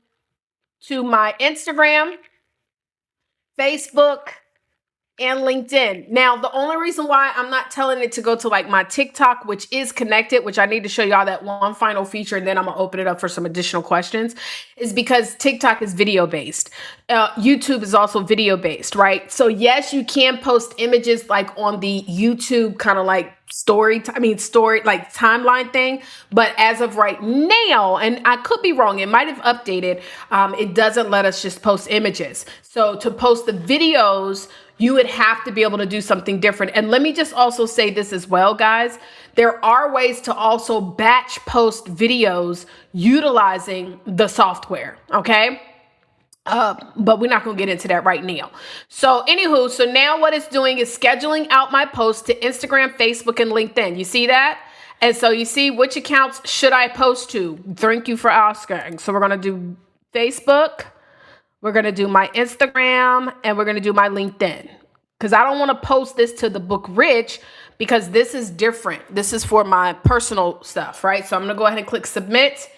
to my Instagram, Facebook, and LinkedIn. Now, the only reason why I'm not telling it to go to like my TikTok, which is connected, which I need to show y'all that one final feature, and then I'm gonna open it up for some additional questions, is because TikTok is video based. YouTube is also video based, right? So yes, you can post images like on the YouTube kind of like story like timeline thing, but as of right now, and I could be wrong, it might have updated, it doesn't let us just post images. So to post the videos, you would have to be able to do something different. And let me just also say this as well, guys. There are ways to also batch post videos utilizing the software, okay? But we're not going to get into that right now. So anywho, so now what it's doing is scheduling out my posts to Instagram, Facebook, and LinkedIn. You see that? And so you see which accounts should I post to? Thank you for asking. So we're going to do Facebook, we're going to do my Instagram, and we're going to do my LinkedIn. Because I don't want to post this to the Book Rich because this is different. This is for my personal stuff, right? So I'm going to go ahead and click submit.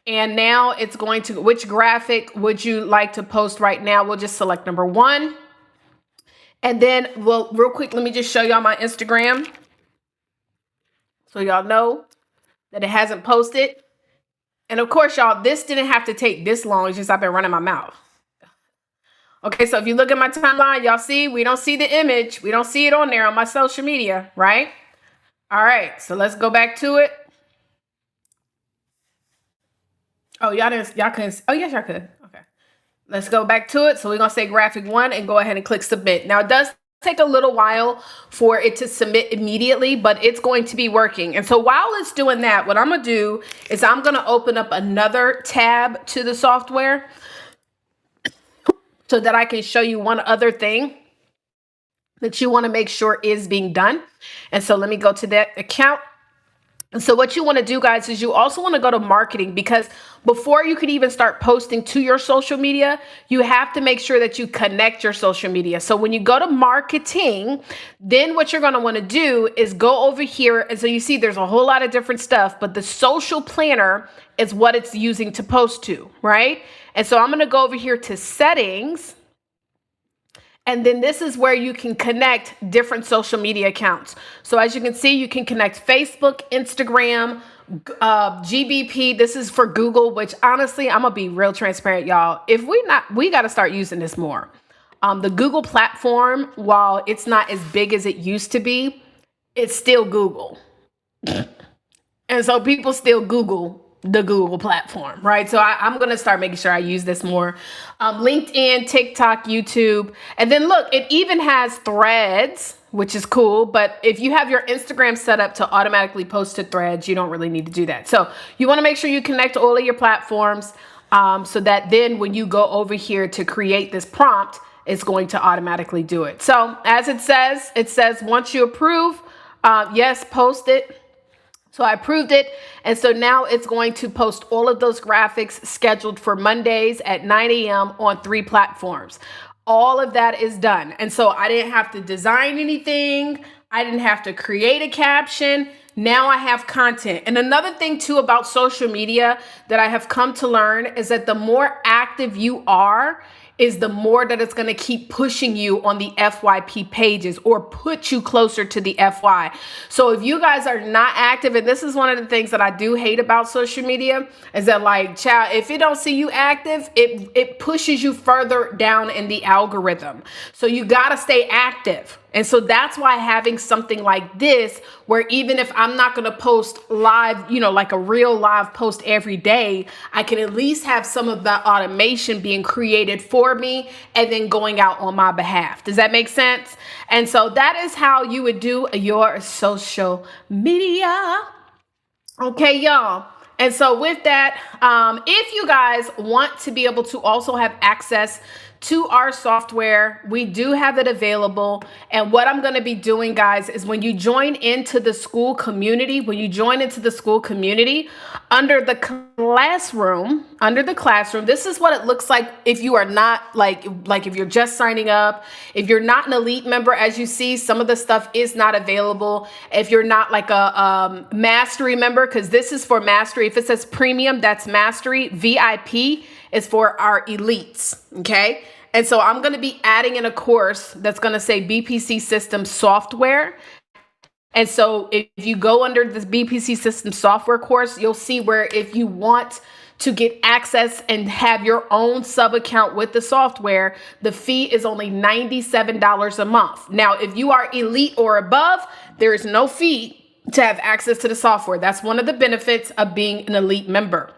And now it's going to, which graphic would you like to post right now? We'll just select number 1. And then real quick, let me just show y'all my Instagram. So y'all know that it hasn't posted. And of course, y'all, this didn't have to take this long. It's just I've been running my mouth. Okay, so if you look at my timeline, y'all see, we don't see the image. We don't see it on there on my social media, right? All right, so let's go back to it. Oh, y'all couldn't, oh yes, y'all could. Okay, let's go back to it. So we're gonna say graphic 1 and go ahead and click submit. Now it does take a little while for it to submit immediately, but it's going to be working. And so while it's doing that, what I'm gonna do is I'm gonna open up another tab to the software so that I can show you one other thing that you want to make sure is being done. And so let me go to that account. And so what you want to do, guys, is you also want to go to marketing, because before you can even start posting to your social media, you have to make sure that you connect your social media. So when you go to marketing, then what you're going to want to do is go over here. And so you see there's a whole lot of different stuff, but the social planner is what it's using to post to, right? And so I'm going to go over here to settings. And then this is where you can connect different social media accounts. So as you can see, you can connect Facebook, Instagram, GBP. This is for Google, which honestly, I'm gonna be real transparent, y'all. If we got to start using this more. The Google platform, while it's not as big as it used to be, it's still Google. And so people still Google the Google platform, right? So I'm going to start making sure I use this more. LinkedIn, TikTok, YouTube. And then look, it even has threads, which is cool. But if you have your Instagram set up to automatically post to threads, you don't really need to do that. So you want to make sure you connect all of your platforms so that then when you go over here to create this prompt, it's going to automatically do it. So as it says, once you approve, yes, post it. So I approved it. And so now it's going to post all of those graphics scheduled for Mondays at 9 a.m. on 3 platforms. All of that is done. And so I didn't have to design anything. I didn't have to create a caption. Now I have content. And another thing too about social media that I have come to learn is that the more active you are, is the more that it's going to keep pushing you on the FYP pages or put you closer to the FY. So if you guys are not active, and this is one of the things that I do hate about social media, is that like, child, if it don't see you active, it pushes you further down in the algorithm. So you got to stay active. And so that's why having something like this, where even if I'm not going to post live, like a real live post every day, I can at least have some of that automation being created for me and then going out on my behalf. Does that make sense? And so that is how you would do your social media. Okay, y'all. And so with that, if you guys want to be able to also have access to our software, we do have it available. And what I'm going to be doing, guys, is when you join into the school community, under the classroom, this is what it looks like if you are not like if you're just signing up, if you're not an elite member, as you see, some of the stuff is not available. If you're not like a mastery member, because this is for mastery. If it says premium, that's mastery. VIP is for our elites. Okay. And so I'm going to be adding in a course that's going to say BPC system software. And so if you go under this BPC system software course, you'll see where if you want to get access and have your own sub account with the software, the fee is only $97 a month. Now, if you are elite or above, there is no fee to have access to the software. That's one of the benefits of being an elite member.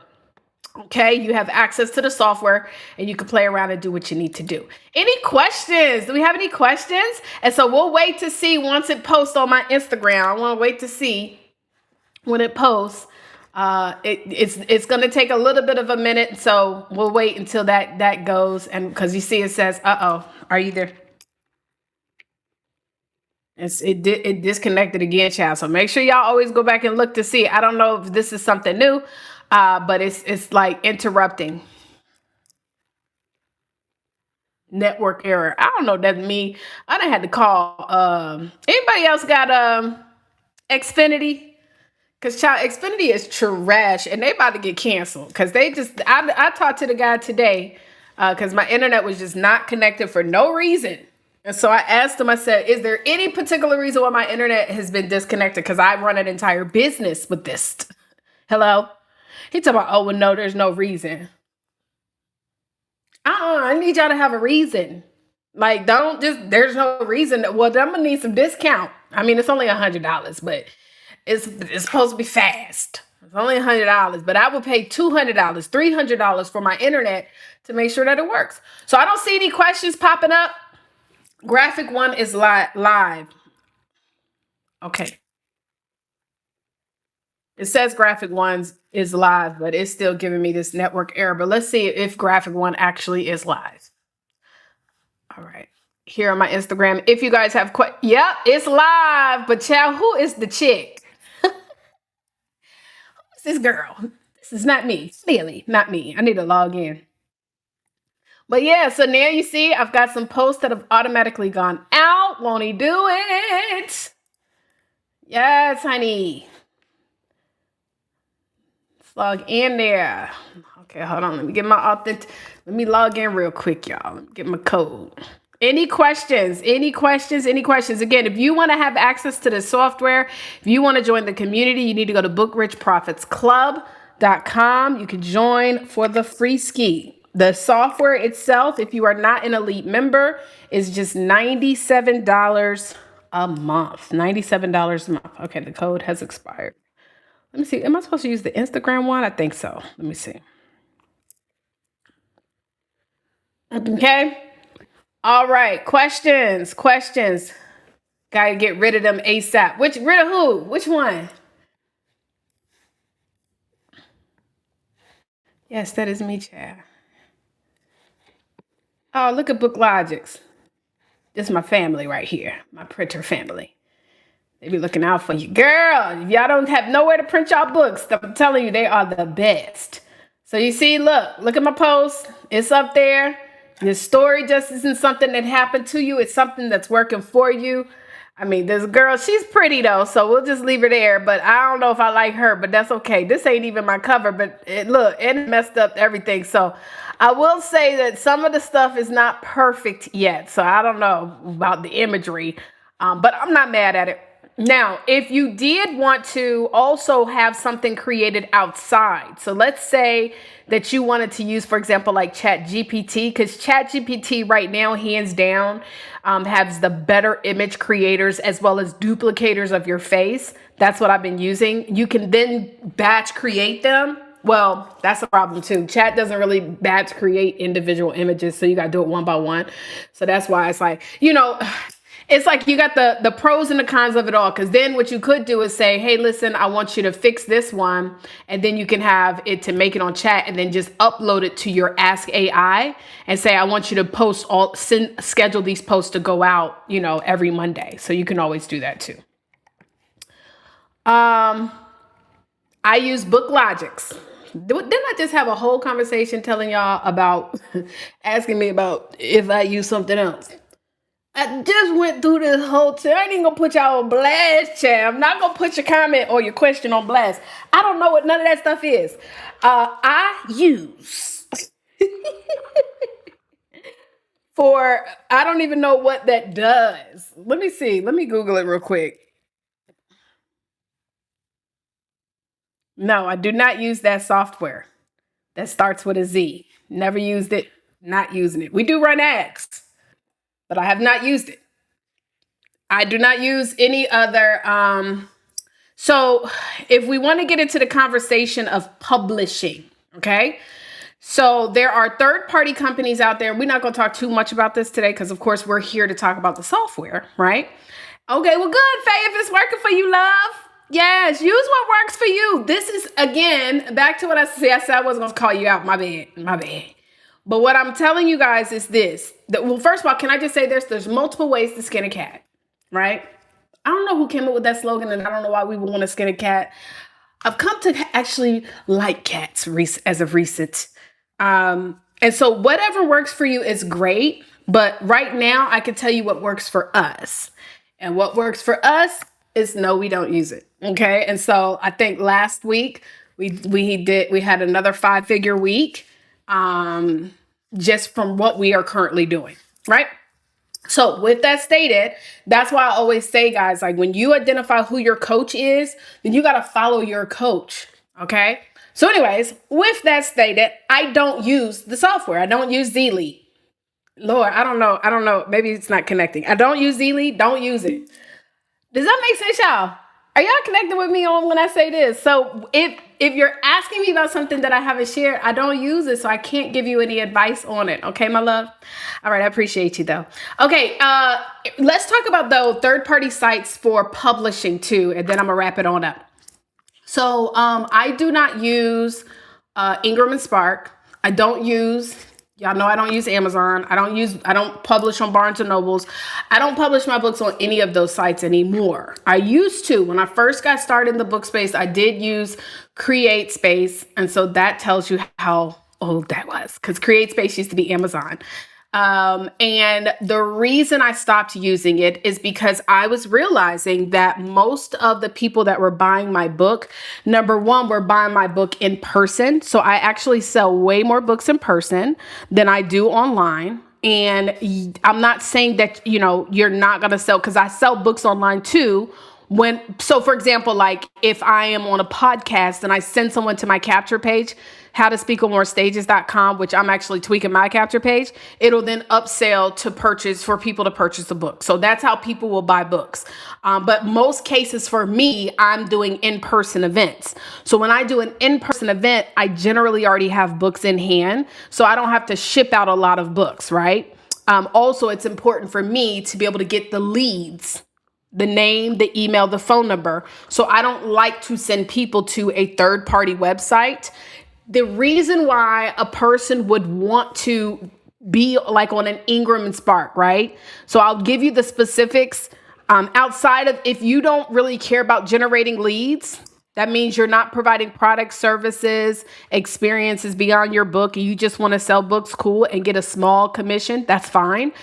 Okay, you have access to the software and you can play around and do what you need to do. Any questions? Do we have any questions? And so we'll wait to see once it posts on my Instagram. I want to wait to see when it posts. It's going to take a little bit of a minute, so we'll wait until that goes. And because you see, it says, are you there? It disconnected again, child. So make sure y'all always go back and look to see. I don't know if this is something new, but it's like interrupting. Network error. I don't know. That's me. I done had to call. Anybody else got Xfinity? Because child, Xfinity is trash, and they about to get canceled. Because they just, I talked to the guy today, because my internet was just not connected for no reason. And so I asked him, I said, is there any particular reason why my internet has been disconnected? Because I run an entire business with this. Hello? He talking about, oh, well, no, there's no reason. I need y'all to have a reason. Like, don't just, there's no reason. Well, I'm going to need some discount. I mean, it's only $100, but it's supposed to be fast. It's only $100, but I will pay $200, $300 for my internet to make sure that it works. So I don't see any questions popping up. Graphic One is live. Okay. It says Graphic One is live, but it's still giving me this network error. But let's see if Graphic One actually is live. All right. Here on my Instagram, if you guys have yep, it's live. But child, who is the chick? Who is this girl? This is not me. Clearly, not me. I need to log in. But yeah, so now you see I've got some posts that have automatically gone out. Won't he do it? Yes, honey. Let's log in there. Okay, hold on. Let me get my let me log in real quick, y'all. Let me get my code. Any questions? Any questions? Any questions? Again, if you want to have access to the software, if you want to join the community, you need to go to bookrichprofitsclub.com. You can join for the free ski. The software itself, if you are not an elite member, is just $97 a month. $97 a month. Okay, the code has expired. Let me see. Am I supposed to use the Instagram one? I think so. Let me see. Okay. All right. Questions. Got to get rid of them ASAP. Rid of who? Which one? Yes, that is me, Chad. Oh, look at BookLogix. This is my family right here. My printer family. They be looking out for you. Girl, if y'all don't have nowhere to print y'all books, I'm telling you, they are the best. So you see, look at my post. It's up there. Your story just isn't something that happened to you. It's something that's working for you. I mean, this girl, she's pretty though, so we'll just leave her there. But I don't know if I like her, but that's okay. This ain't even my cover, but it messed up everything. So I will say that some of the stuff is not perfect yet. So I don't know about the imagery, but I'm not mad at it. Now, if you did want to also have something created outside, so let's say that you wanted to use, for example, like ChatGPT, because ChatGPT right now, hands down, has the better image creators as well as duplicators of your face. That's what I've been using. You can then batch create them. Well, that's a problem too. Chat doesn't really batch create individual images, so you got to do it one by one. So that's why it's like, it's like you got the pros and the cons of it all. Because then what you could do is say, hey, listen, I want you to fix this one. And then you can have it to make it on chat and then just upload it to your Ask AI and say, I want you to schedule these posts to go out, every Monday. So you can always do that too. I use BookLogix. Didn't I just have a whole conversation telling y'all about asking me about if I use something else? I just went through this whole thing. I ain't even gonna put y'all on blast, Chad. I'm not gonna put your comment or your question on blast. I don't know what none of that stuff is. I use for, I don't even know what that does. Let me see. Let me Google it real quick. No, I do not use that software that starts with a Z. Never used it, not using it. We do run ads, but I have not used it. I do not use any other. So if we want to get into the conversation of publishing, okay? So there are third-party companies out there. We're not going to talk too much about this today because, of course, we're here to talk about the software, right? Okay, well, good, Faye, if it's working for you, love. Yes, use what works for you. This is, again, back to what I said. I said I wasn't going to call you out. My bad. My bad. But what I'm telling you guys is this. Well, first of all, can I just say there's multiple ways to skin a cat, right? I don't know who came up with that slogan, and I don't know why we would want to skin a cat. I've come to actually like cats as of recent. And so whatever works for you is great. But right now, I can tell you what works for us. And what works for us is no, we don't use it. Okay. And so I think last week we had another 5-figure week just from what we are currently doing. Right. So with that stated, that's why I always say, guys, like when you identify who your coach is, then you got to follow your coach. Okay. So anyways, with that stated, I don't use the software. I don't use Zlead. Lord, I don't know. Maybe it's not connecting. I don't use Zlead. Don't use it. Does that make sense, y'all? Are y'all connected with me on when I say this? So if you're asking me about something that I haven't shared, I don't use it, so I can't give you any advice on it. Okay, my love? All right, I appreciate you, though. Okay, let's talk about, though, third-party sites for publishing, too, and then I'm going to wrap it on up. So I do not use Ingram and Spark. I don't use... Y'all know I don't use Amazon. I don't publish on Barnes and Nobles. I don't publish my books on any of those sites anymore. I used to. When I first got started in the book space, I did use CreateSpace. And so that tells you how old that was, because CreateSpace used to be Amazon. And the reason I stopped using it is because I was realizing that most of the people that were buying my book, number one, were buying my book in person. So I actually sell way more books in person than I do online. And I'm not saying that, you're not going to sell, because I sell books online too. So for example, like if I am on a podcast and I send someone to my capture page, howtospeakonmorestages.com, which I'm actually tweaking my capture page, it'll then upsell to purchase for people to purchase a book. So that's how people will buy books. But most cases for me, I'm doing in-person events. So when I do an in-person event, I generally already have books in hand. So I don't have to ship out a lot of books, right? Also, it's important for me to be able to get the leads, the name, the email, the phone number. So I don't like to send people to a third-party website. The reason why a person would want to be like on an Ingram and Spark, right? So I'll give you the specifics. Outside of, if you don't really care about generating leads, that means you're not providing products, services, experiences beyond your book, and you just want to sell books, cool, and get a small commission, that's fine.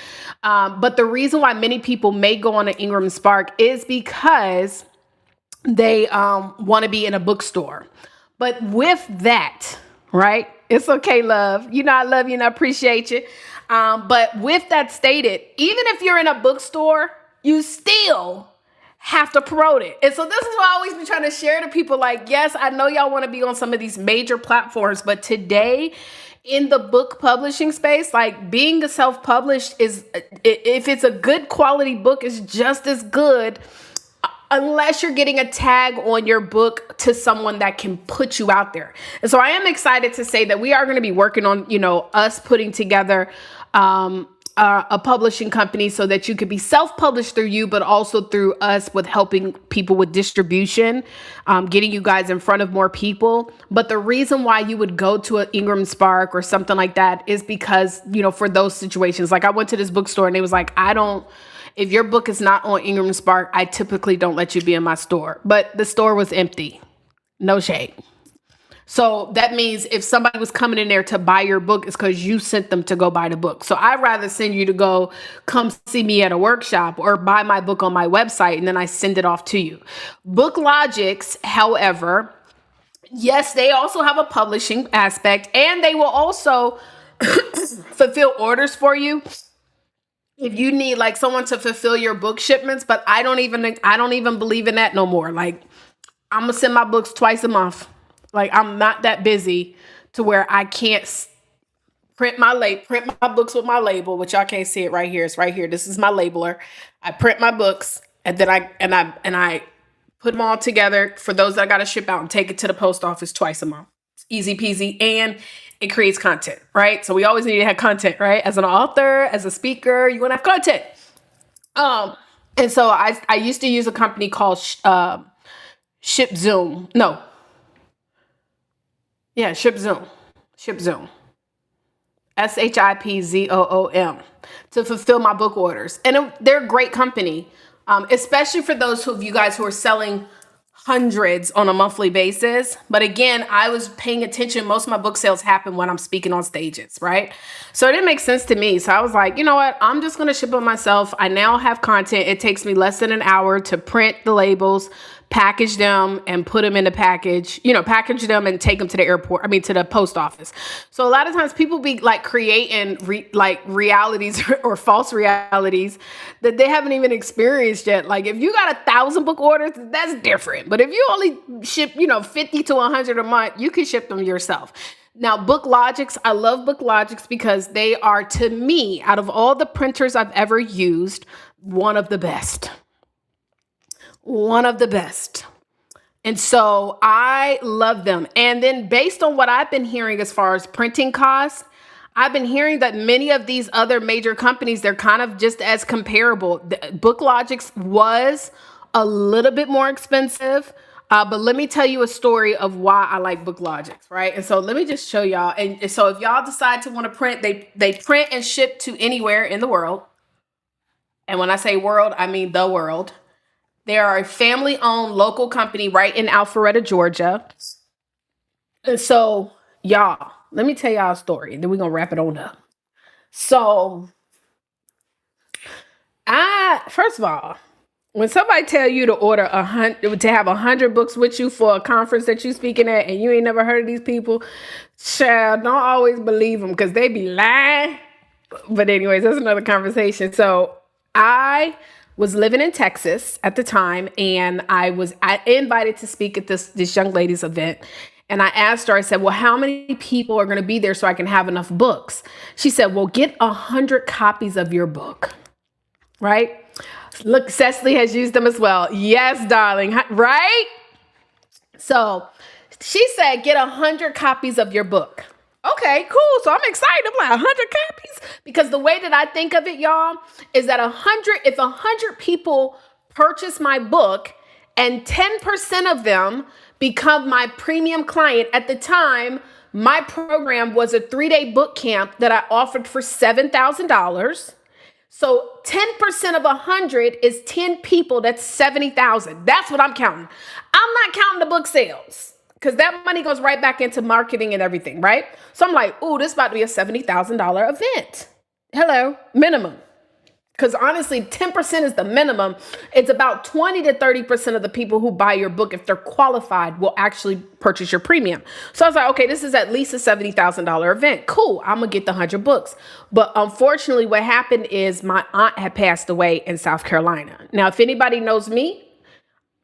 But the reason why many people may go on an Ingram and Spark is because they want to be in a bookstore. But with that, right? It's okay, love. I love you and I appreciate you. But with that stated, even if you're in a bookstore, you still have to promote it. And so this is why I always be trying to share to people, like, yes, I know y'all want to be on some of these major platforms, but today in the book publishing space, like being a self-published is, if it's a good quality book, is just as good, unless you're getting a tag on your book to someone that can put you out there. And so I am excited to say that we are going to be working on, us putting together a publishing company so that you could be self-published through you, but also through us with helping people with distribution, getting you guys in front of more people. But the reason why you would go to an Ingram Spark or something like that is because, for those situations, like I went to this bookstore and they was like, if your book is not on Ingram Spark, I typically don't let you be in my store. But the store was empty. No shade. So that means if somebody was coming in there to buy your book, it's because you sent them to go buy the book. So I'd rather send you to go come see me at a workshop or buy my book on my website, and then I send it off to you. BookLogix, however, yes, they also have a publishing aspect, and they will also fulfill orders for you. if you need like someone to fulfill your book shipments, but I don't even believe in that no more. Like I'm gonna send my books twice a month. Like I'm not that busy to where I can't print my books with my label, which y'all can't see it right here. It's right here. This is my labeler. I print my books and then I put them all together for those that I gotta ship out and take it to the post office twice a month. It's easy peasy and it creates content, right? So we always need to have content, right? As an author, as a speaker, you want to have content. Um, and so I used to use a company called Ship Zoom. No, yeah, Ship Zoom. Ship Zoom. SHIPZOOM to fulfill my book orders. And they're a great company, especially for those of you guys who are selling hundreds on a monthly basis. But again, I was paying attention. Most of my book sales happen when I'm speaking on stages, right? So it didn't make sense to me. So I was like, you know what? I'm just going to ship them myself. I now have content. It takes me less than an hour to print the labels, package them and put them in the package, package them and take them to the airport. I mean, to the post office. So a lot of times people be like creating like realities or false realities that they haven't even experienced yet. Like if you got 1,000 book orders, that's different. But if you only ship, 50 to 100 a month, you can ship them yourself. Now, BookLogix, I love BookLogix because they are, to me, out of all the printers I've ever used, one of the best. One of the best. And so I love them. And then based on what I've been hearing as far as printing costs, I've been hearing that many of these other major companies, they're kind of just as comparable. BookLogix was a little bit more expensive, but let me tell you a story of why I like BookLogix, right? And so let me just show y'all. And so if y'all decide to want to print, they print and ship to anywhere in the world. And when I say world, I mean the world. They are a family-owned local company right in Alpharetta, Georgia. And so, y'all, let me tell y'all a story, and then we're going to wrap it on up. So, first of all, when somebody tell you to order to have 100 books with you for a conference that you speaking at, and you ain't never heard of these people, child, don't always believe them because they be lying. But anyways, that's another conversation. So, I was living in Texas at the time, and I invited to speak at this young lady's event. And I asked her, I said, well, how many people are going to be there so I can have enough books? She said, well, get 100 copies of your book, right? Look, Cecily has used them as well. Yes, darling, right? So she said, get 100 copies of your book. Okay, cool. So I'm excited. I'm like 100 copies because the way that I think of it, y'all, is that if 100 people purchase my book and 10% of them become my premium client. At the time, my program was a 3-day book camp that I offered for $7,000. So 10% of 100 is 10 people. That's 70,000. That's what I'm counting. I'm not counting the book sales, because that money goes right back into marketing and everything, right? So I'm like, ooh, this is about to be a $70,000 event. Hello, minimum. Because honestly, 10% is the minimum. It's about 20 to 30% of the people who buy your book, if they're qualified, will actually purchase your premium. So I was like, okay, this is at least a $70,000 event. Cool, I'm going to get the 100 books. But unfortunately, what happened is my aunt had passed away in South Carolina. Now, if anybody knows me,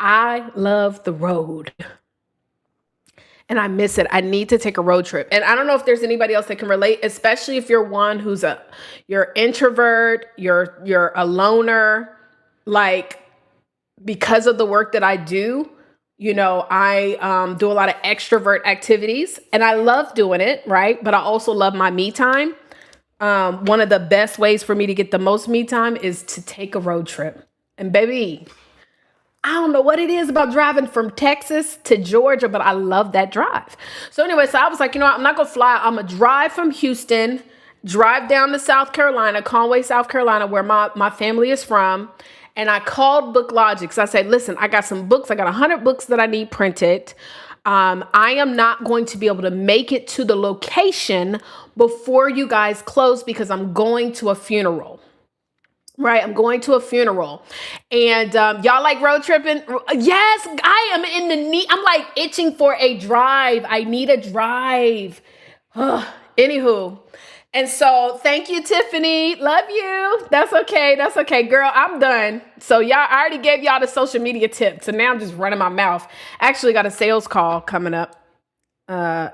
I love the road. And I miss it. I need to take a road trip. And I don't know if there's anybody else that can relate, especially if you're one who's you're introvert, you're a loner. Like, because of the work that I do, I do a lot of extrovert activities and I love doing it, right? But I also love my me time. One of the best ways for me to get the most me time is to take a road trip. And baby, I don't know what it is about driving from Texas to Georgia, but I love that drive. So anyway, so I was like, I'm not going to fly. I'm going to drive from Houston, drive down to South Carolina, Conway, South Carolina, where my family is from. And I called BookLogix. I said, listen, I got some books. I got 100 books that I need printed. I am not going to be able to make it to the location before you guys close because I'm going to a funeral. Right, I'm going to a funeral, and y'all like road tripping? Yes, I am in the need. I'm like itching for a drive. I need a drive. Anywho, And so thank you, Tiffany. Love you. That's okay. That's okay. Girl, I'm done. So y'all, I already gave y'all the social media tips. So now I'm just running my mouth. Actually got a sales call coming up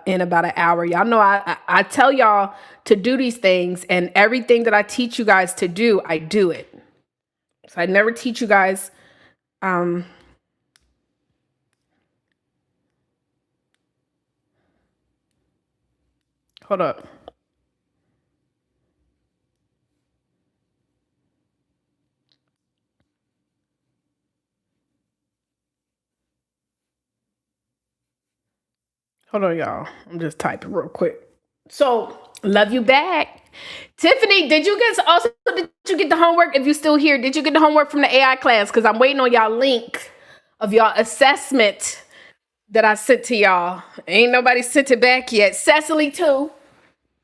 in about an hour. Y'all know I tell y'all to do these things, and everything that I teach you guys to do, I do it. So I never teach you guys um hold up. Hold on, y'all. I'm just typing real quick. So, love you back. Tiffany, did you get the homework? If you still here, did you get the homework from the AI class? Because I'm waiting on y'all link of y'all assessment that I sent to y'all. Ain't nobody sent it back yet. Cecily too.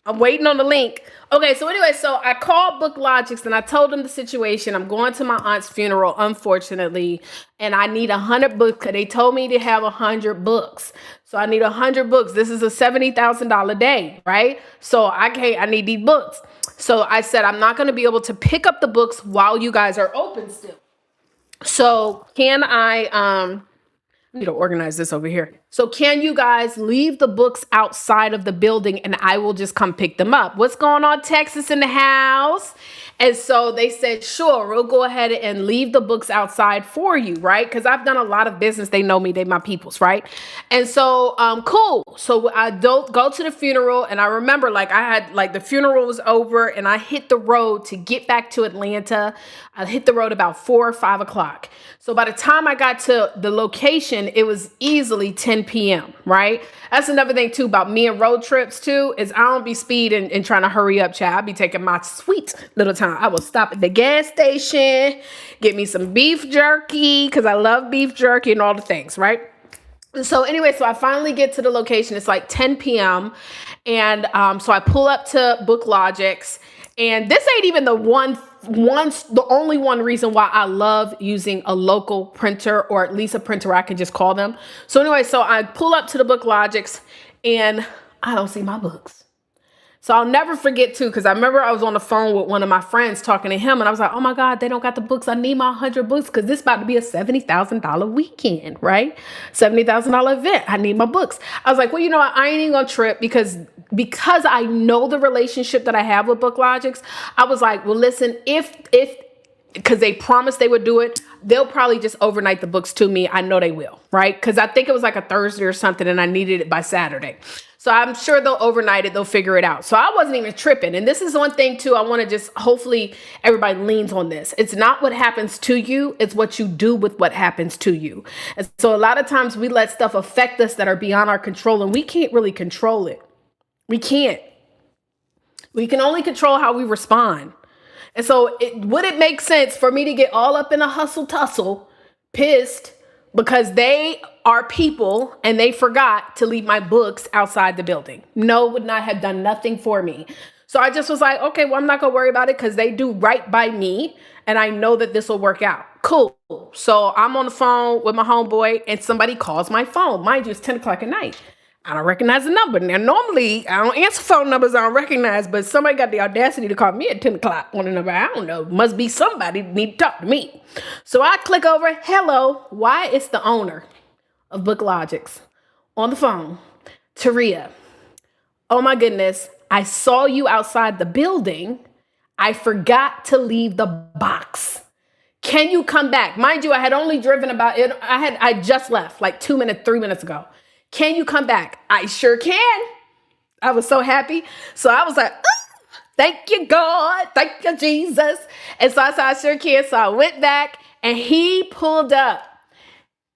I'm waiting on the link. Okay, so anyway, so I called Book Logics and I told them the situation. I'm going to my aunt's funeral, unfortunately, and I need 100 books. They told me to have 100 books. So I need 100 books. This is a $70,000 day, right? So I need these books. So I said, I'm not going to be able to pick up the books while you guys are open still. So can I need to organize this over here. So can you guys leave the books outside of the building and I will just come pick them up? What's going on, Texas in the house? And so they said, sure, we'll go ahead and leave the books outside for you, right? Because I've done a lot of business. They know me, they my peoples, right? And so cool. So I don't go to the funeral. And I remember like I had like the funeral was over and I hit the road to get back to Atlanta. I hit the road about 4 or 5 o'clock. So by the time I got to the location, it was easily 10 p.m., right? That's another thing too about me and road trips too, is I don't be speeding and trying to hurry up, child. I be taking my sweet little time. I will stop at the gas station, get me some beef jerky, because I love beef jerky and all the things, right? So anyway, so I finally get to the location. It's like 10 p.m. And so I pull up to Book Logics. And this ain't even the only one reason why I love using a local printer, or at least a printer I can just call them. So anyway, so I pull up to the Book Logics and I don't see my books. So I'll never forget too, because I remember I was on the phone with one of my friends talking to him and I was like, oh my God, they don't got the books. I need my 100 books because this is about to be a $70,000 weekend, right? $70,000 event. I need my books. I was like, well, you know what? I ain't even gonna trip because I know the relationship that I have with Book Logics. I was like, well, listen, if because they promised they would do it, they'll probably just overnight the books to me. I know they will, right? Because I think it was like a Thursday or something and I needed it by Saturday. So I'm sure they'll overnight it. They'll figure it out. So I wasn't even tripping. And this is one thing too. I want to just, hopefully everybody leans on this. It's not what happens to you. It's what you do with what happens to you. And so a lot of times we let stuff affect us that are beyond our control and we can't really control it. We can't. We can only control how we respond. And so would it make sense for me to get all up in a hustle tussle, pissed because they are people and they forgot to leave my books outside the building? No, would not have done nothing for me. So I just was like, okay, well, I'm not going to worry about it because they do right by me. And I know that this will work out. Cool. So I'm on the phone with my homeboy and somebody calls my phone. Mind you, it's 10 o'clock at night. I don't recognize the number. Now, normally, I don't answer phone numbers I don't recognize, but somebody got the audacity to call me at 10 o'clock on a number I don't know. Must be somebody need to talk to me. So I click over, hello. Why? It's the owner of Book Logics on the phone. Taria, oh my goodness, I saw you outside the building. I forgot to leave the box. Can you come back? Mind you, I had only driven about it. I just left like 3 minutes ago. Can you come back? I sure can. I was so happy. So I was like, thank you, God. Thank you, Jesus. And so I said, I sure can. So I went back and he pulled up.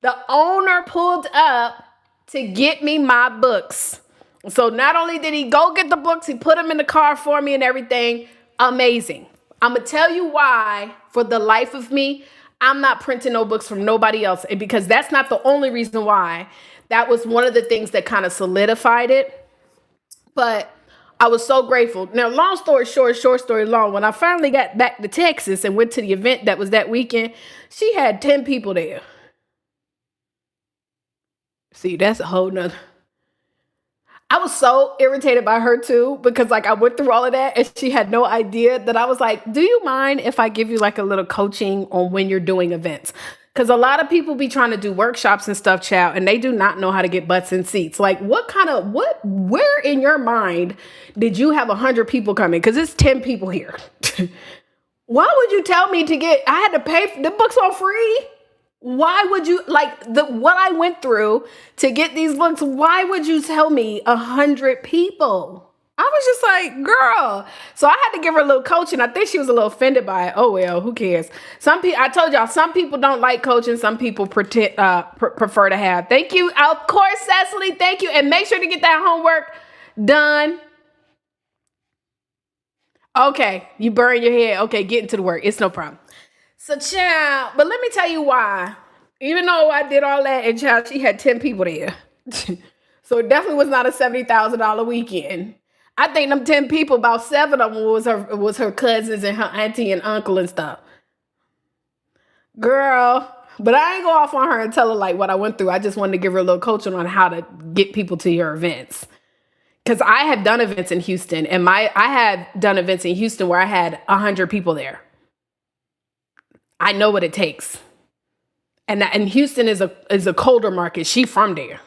The owner pulled up to get me my books. So not only did he go get the books, he put them in the car for me and everything. Amazing. I'm going to tell you why, for the life of me, I'm not printing no books from nobody else. And because that's not the only reason why. That was one of the things that kind of solidified it. But I was so grateful. Now, long story short story long, when I finally got back to Texas and went to the event that was that weekend, she had 10 people there. See, that's a whole nother. I was so irritated by her too because like I went through all of that and she had no idea that I was like, "Do you mind if I give you like a little coaching on when you're doing events?" Cuz a lot of people be trying to do workshops and stuff, child, and they do not know how to get butts in seats. Like where in your mind did you have 100 people coming? Cuz it's 10 people here. Why would you tell me to get I had to pay for the books on free? Why would you like the what I went through to get these books? Why would you tell me 100 people? I was just like, girl. So I had to give her a little coaching. I think she was a little offended by it. Oh well, who cares? Some people, I told y'all, some people don't like coaching. Some people prefer to have. Thank you, of course, Cecily. Thank you, and make sure to get that homework done. Okay, you burn your head. Okay, get into the work. It's no problem. So, child, but let me tell you why. Even though I did all that, and child, she had 10 people there. So it definitely was not a $70,000 weekend. I think them 10 people, about 7 of them was her cousins and her auntie and uncle and stuff. Girl, but I ain't go off on her and tell her like what I went through. I just wanted to give her a little coaching on how to get people to your events. Because I have done events in Houston, and I have done events in Houston where I had 100 people there. I know what it takes. And Houston is a colder market. She from there.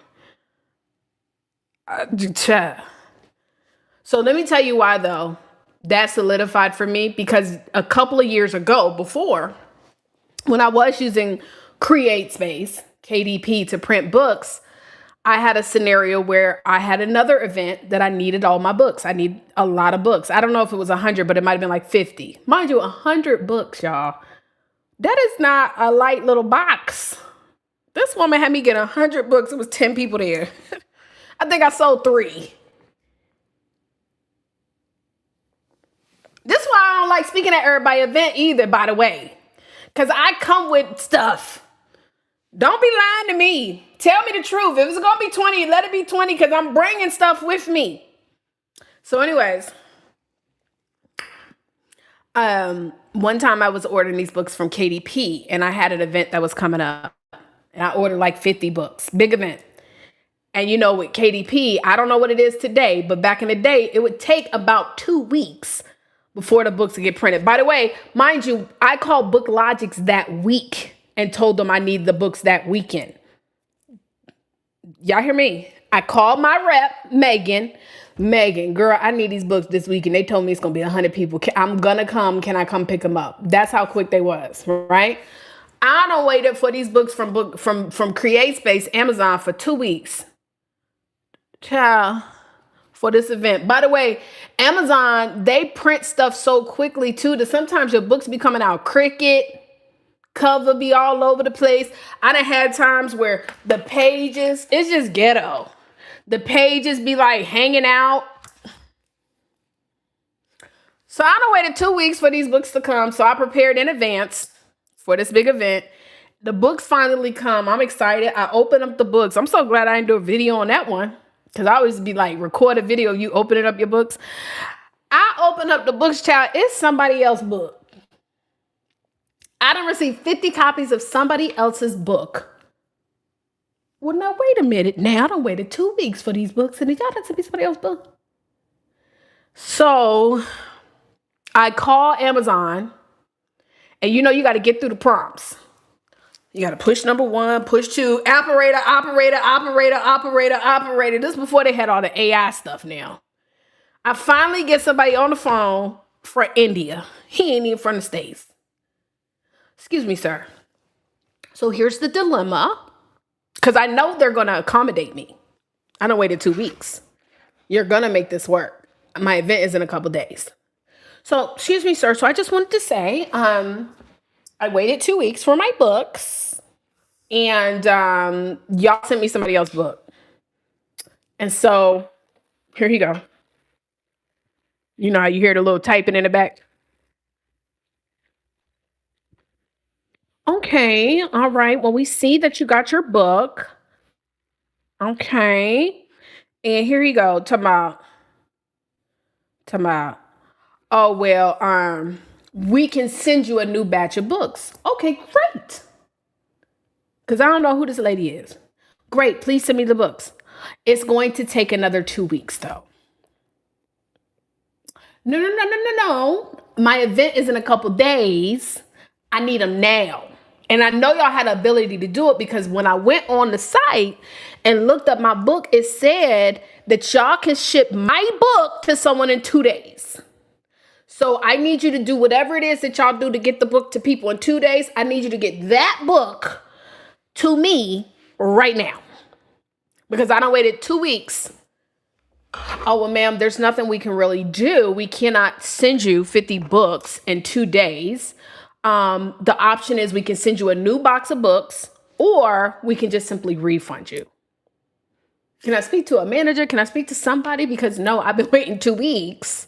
So let me tell you why though that solidified for me, because a couple of years ago before, when I was using CreateSpace, KDP, to print books, I had a scenario where I had another event that I needed all my books. I need a lot of books. I don't know if it was 100, but it might have been like 50. Mind you, 100 books, y'all. That is not a light little box. This woman had me get 100 books. It was 10 people there. I think I sold 3. This is why I don't like speaking at everybody event either, by the way. Because I come with stuff. Don't be lying to me. Tell me the truth. If it's going to be 20, let it be 20 because I'm bringing stuff with me. So anyways, one time I was ordering these books from KDP and I had an event that was coming up and I ordered like 50 books, big event. And you know, with KDP, I don't know what it is today, but back in the day, it would take about 2 weeks before the books would get printed. By the way, mind you, I called BookLogix that week and told them I need the books that weekend. Y'all hear me? I called my rep, Megan, girl, I need these books this week. And they told me it's going to be 100 people. I'm going to come. Can I come pick them up? That's how quick they was, right? I don't waited for these books from CreateSpace, Amazon for 2 weeks. Child, for this event. By the way, Amazon, they print stuff so quickly too that sometimes your books be coming out crooked. Cover be all over the place. I done had times where the pages, it's just ghetto. The pages be like hanging out. So I done waited 2 weeks for these books to come. So I prepared in advance for this big event. The books finally come. I'm excited. I open up the books. I'm so glad I didn't do a video on that one. Because I always be like, record a video, you opening up your books. I open up the books, child. It's somebody else's book. I done received 50 copies of somebody else's book. Well, now, wait a minute. Now, I done waited 2 weeks for these books, and y'all done sent me somebody else's book. So, I call Amazon, and you know you got to get through the prompts. You got to push number 1, push 2, operator. This is before they had all the AI stuff now. I finally get somebody on the phone from India. He ain't even from the States. Excuse me, sir. So here's the dilemma. Because I know they're going to accommodate me. I done waited 2 weeks. You're going to make this work. My event is in a couple days. So, excuse me, sir. So I just wanted to say, I waited 2 weeks for my books. And y'all sent me somebody else's book. And so, here you go. You know how you hear the little typing in the back? Okay, all right. Well, we see that you got your book. Okay. And here you go. Talking about. Oh, well, we can send you a new batch of books. Okay, great. Because I don't know who this lady is. Great, please send me the books. It's going to take another 2 weeks though. No, no, no, no, no, no. My event is in a couple days. I need them now. And I know y'all had the ability to do it because when I went on the site and looked up my book, it said that y'all can ship my book to someone in 2 days. So I need you to do whatever it is that y'all do to get the book to people in 2 days. I need you to get that book to me right now because I done waited 2 weeks. Oh, well, ma'am, there's nothing we can really do. We cannot send you 50 books in 2 days. The option is we can send you a new box of books or we can just simply refund you. Can I speak to a manager? Can I speak to somebody? Because no, I've been waiting 2 weeks.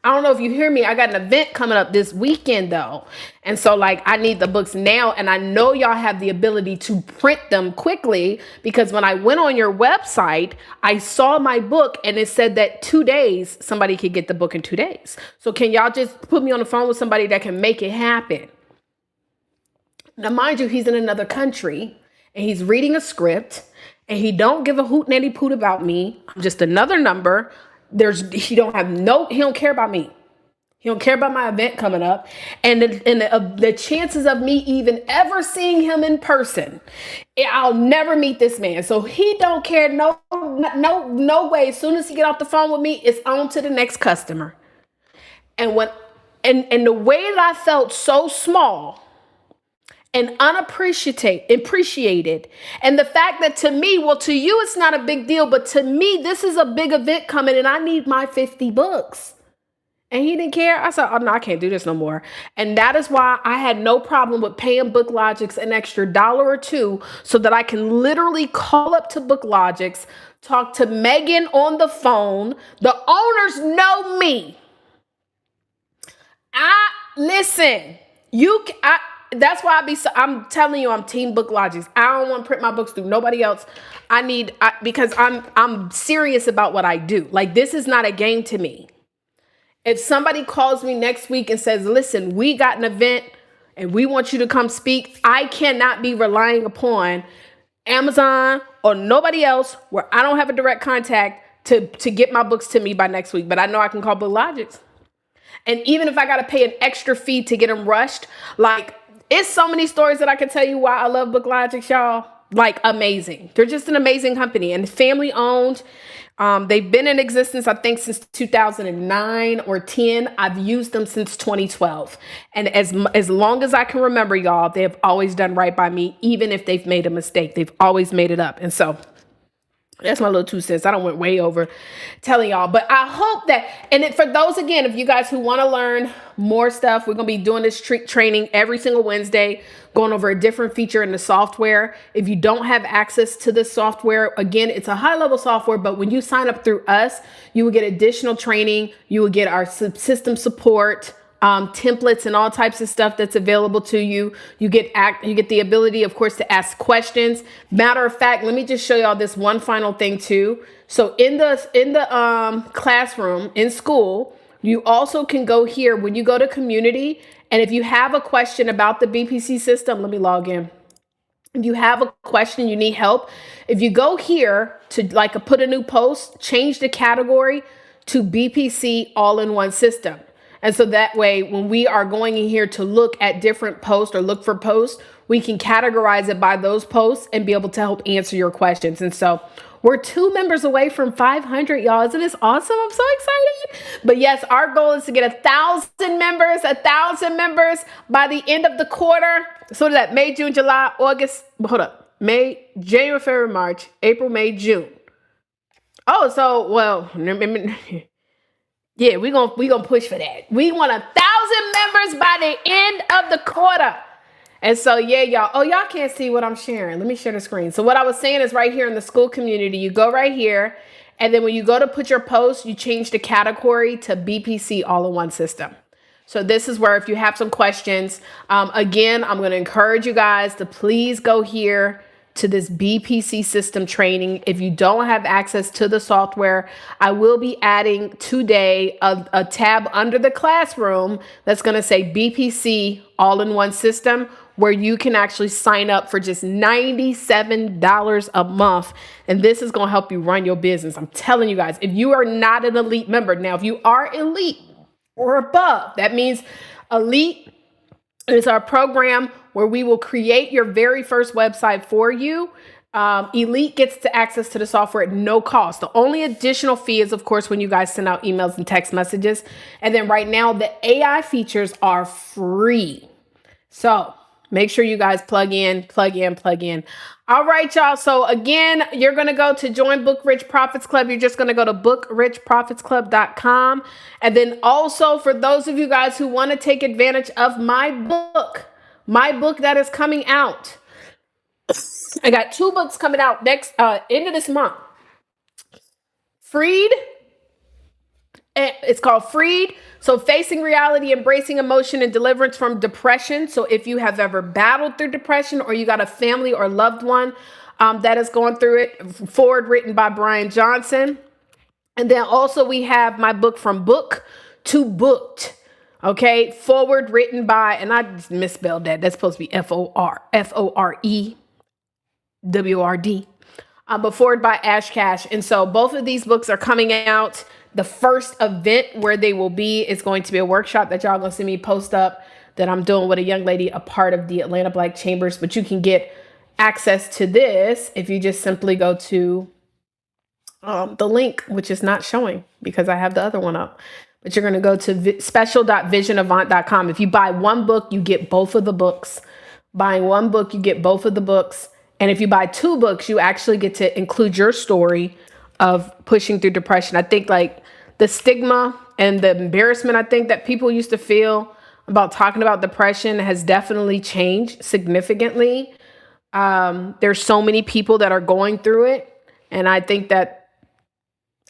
I don't know if you hear me. I got an event coming up this weekend though. And so like I need the books now. And I know y'all have the ability to print them quickly because when I went on your website, I saw my book and it said that 2 days, somebody could get the book in 2 days. So can y'all just put me on the phone with somebody that can make it happen? Now, mind you, he's in another country and he's reading a script and he don't give a hoot nanny poot about me. I'm just another number. He don't care about me. He don't care about my event coming up. And the chances of me even ever seeing him in person, I'll never meet this man. So he don't care. No way. As soon as he get off the phone with me, it's on to the next customer. And the way that I felt so small and appreciated. And the fact that to me, well, to you, it's not a big deal, but to me, this is a big event coming and I need my 50 books. And he didn't care. I said, oh no, I can't do this no more. And that is why I had no problem with paying BookLogix an extra $1 or $2 so that I can literally call up to BookLogix, talk to Megan on the phone. The owners know me. That's why I'm telling you, I'm team BookLogix. I don't want to print my books through nobody else. Because I'm serious about what I do. Like, this is not a game to me. If somebody calls me next week and says, listen, we got an event and we want you to come speak, I cannot be relying upon Amazon or nobody else where I don't have a direct contact to get my books to me by next week. But I know I can call BookLogix. And even if I got to pay an extra fee to get them rushed, like, it's so many stories that I can tell you why I love BookLogix, y'all. Like, amazing. They're just an amazing company and family owned. They've been in existence, I think, since 2009 or 10. I've used them since 2012. And as long as I can remember, y'all, they have always done right by me. Even if they've made a mistake, they've always made it up. And so that's my little 2 cents. I don't went way over telling y'all, but I hope that, for those, again, if you guys who want to learn more stuff, we're going to be doing this training every single Wednesday, going over a different feature in the software. If you don't have access to this software, again, it's a high level software, but when you sign up through us, you will get additional training. You will get our system support, templates and all types of stuff that's available to you. You get the ability, of course, to ask questions. Matter of fact, let me just show y'all this one final thing too. So in the classroom in school, you also can go here when you go to community. And if you have a question about the BPC system, let me log in. If you have a question, you need help. If you go here to put a new post, change the category to BPC all-in-one system. And so that way, when we are going in here to look at different posts or look for posts, we can categorize it by those posts and be able to help answer your questions. And so we're 2 members away from 500, y'all. Isn't this awesome? I'm so excited. But yes, our goal is to get 1,000 members by the end of the quarter. So that May, June, July, August, May, January, February, March, April, May, June. Oh, so, well, yeah, we're gonna push for that. We want 1,000 members by the end of the quarter. And so, yeah, y'all. Oh, y'all can't see what I'm sharing. Let me share the screen. So what I was saying is right here in the school community, you go right here. And then when you go to put your post, you change the category to BPC all-in-one system. So this is where if you have some questions, again, I'm going to encourage you guys to please go here to this BPC system training. If you don't have access to the software, I will be adding today a tab under the classroom that's going to say BPC all-in-one system, where you can actually sign up for just $97 a month. And this is going to help you run your business. I'm telling you guys, if you are not an elite member, now, if you are elite or above, that means elite is our program where we will create your very first website for you. Elite gets to access to the software at no cost. The only additional fee is, of course, when you guys send out emails and text messages. And then right now, the AI features are free. So make sure you guys plug in. All right, y'all. So again, you're going to go to join Book Rich Profits Club. You're just going to go to bookrichprofitsclub.com. And then also for those of you guys who want to take advantage of my book that is coming out. I got 2 books coming out next end of this month. Freed. It's called Freed. So facing reality, embracing emotion, and deliverance from depression. So if you have ever battled through depression, or you got a family or loved one that is going through it, forward written by Brian Johnson. And then also we have my book From Book to Booked. Okay, forward written by, and I just misspelled that. That's supposed to be F-O-R-E. WRD, but forward by Ash Cash. And so both of these books are coming out. The first event where they will be is going to be a workshop that y'all gonna see me post up that I'm doing with a young lady, a part of the Atlanta Black Chambers. But you can get access to this if you just simply go to the link, which is not showing because I have the other one up. But you're gonna go to special.visionavant.com. If you buy one book, you get both of the books. Buying one book, you get both of the books. And if you buy 2 books, you actually get to include your story of pushing through depression. I think like the stigma and the embarrassment I think that people used to feel about talking about depression has definitely changed significantly. There's so many people that are going through it. And I think that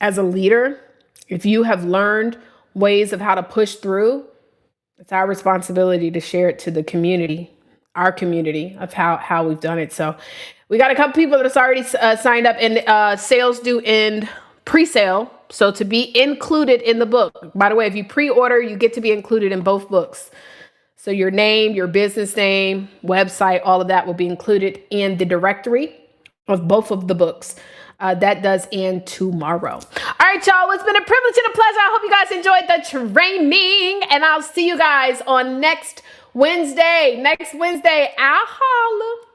as a leader, if you have learned ways of how to push through, it's our responsibility to share it to the community, our community, of how we've done it. So we got a couple people that's already signed up, and sales do end pre-sale. So to be included in the book, by the way, if you pre-order, you get to be included in both books. So your name, your business name, website, all of that will be included in the directory of both of the books. That does end tomorrow. All right, y'all. It's been a privilege and a pleasure. I hope you guys enjoyed the training, and I'll see you guys on next Wednesday. I'll holla.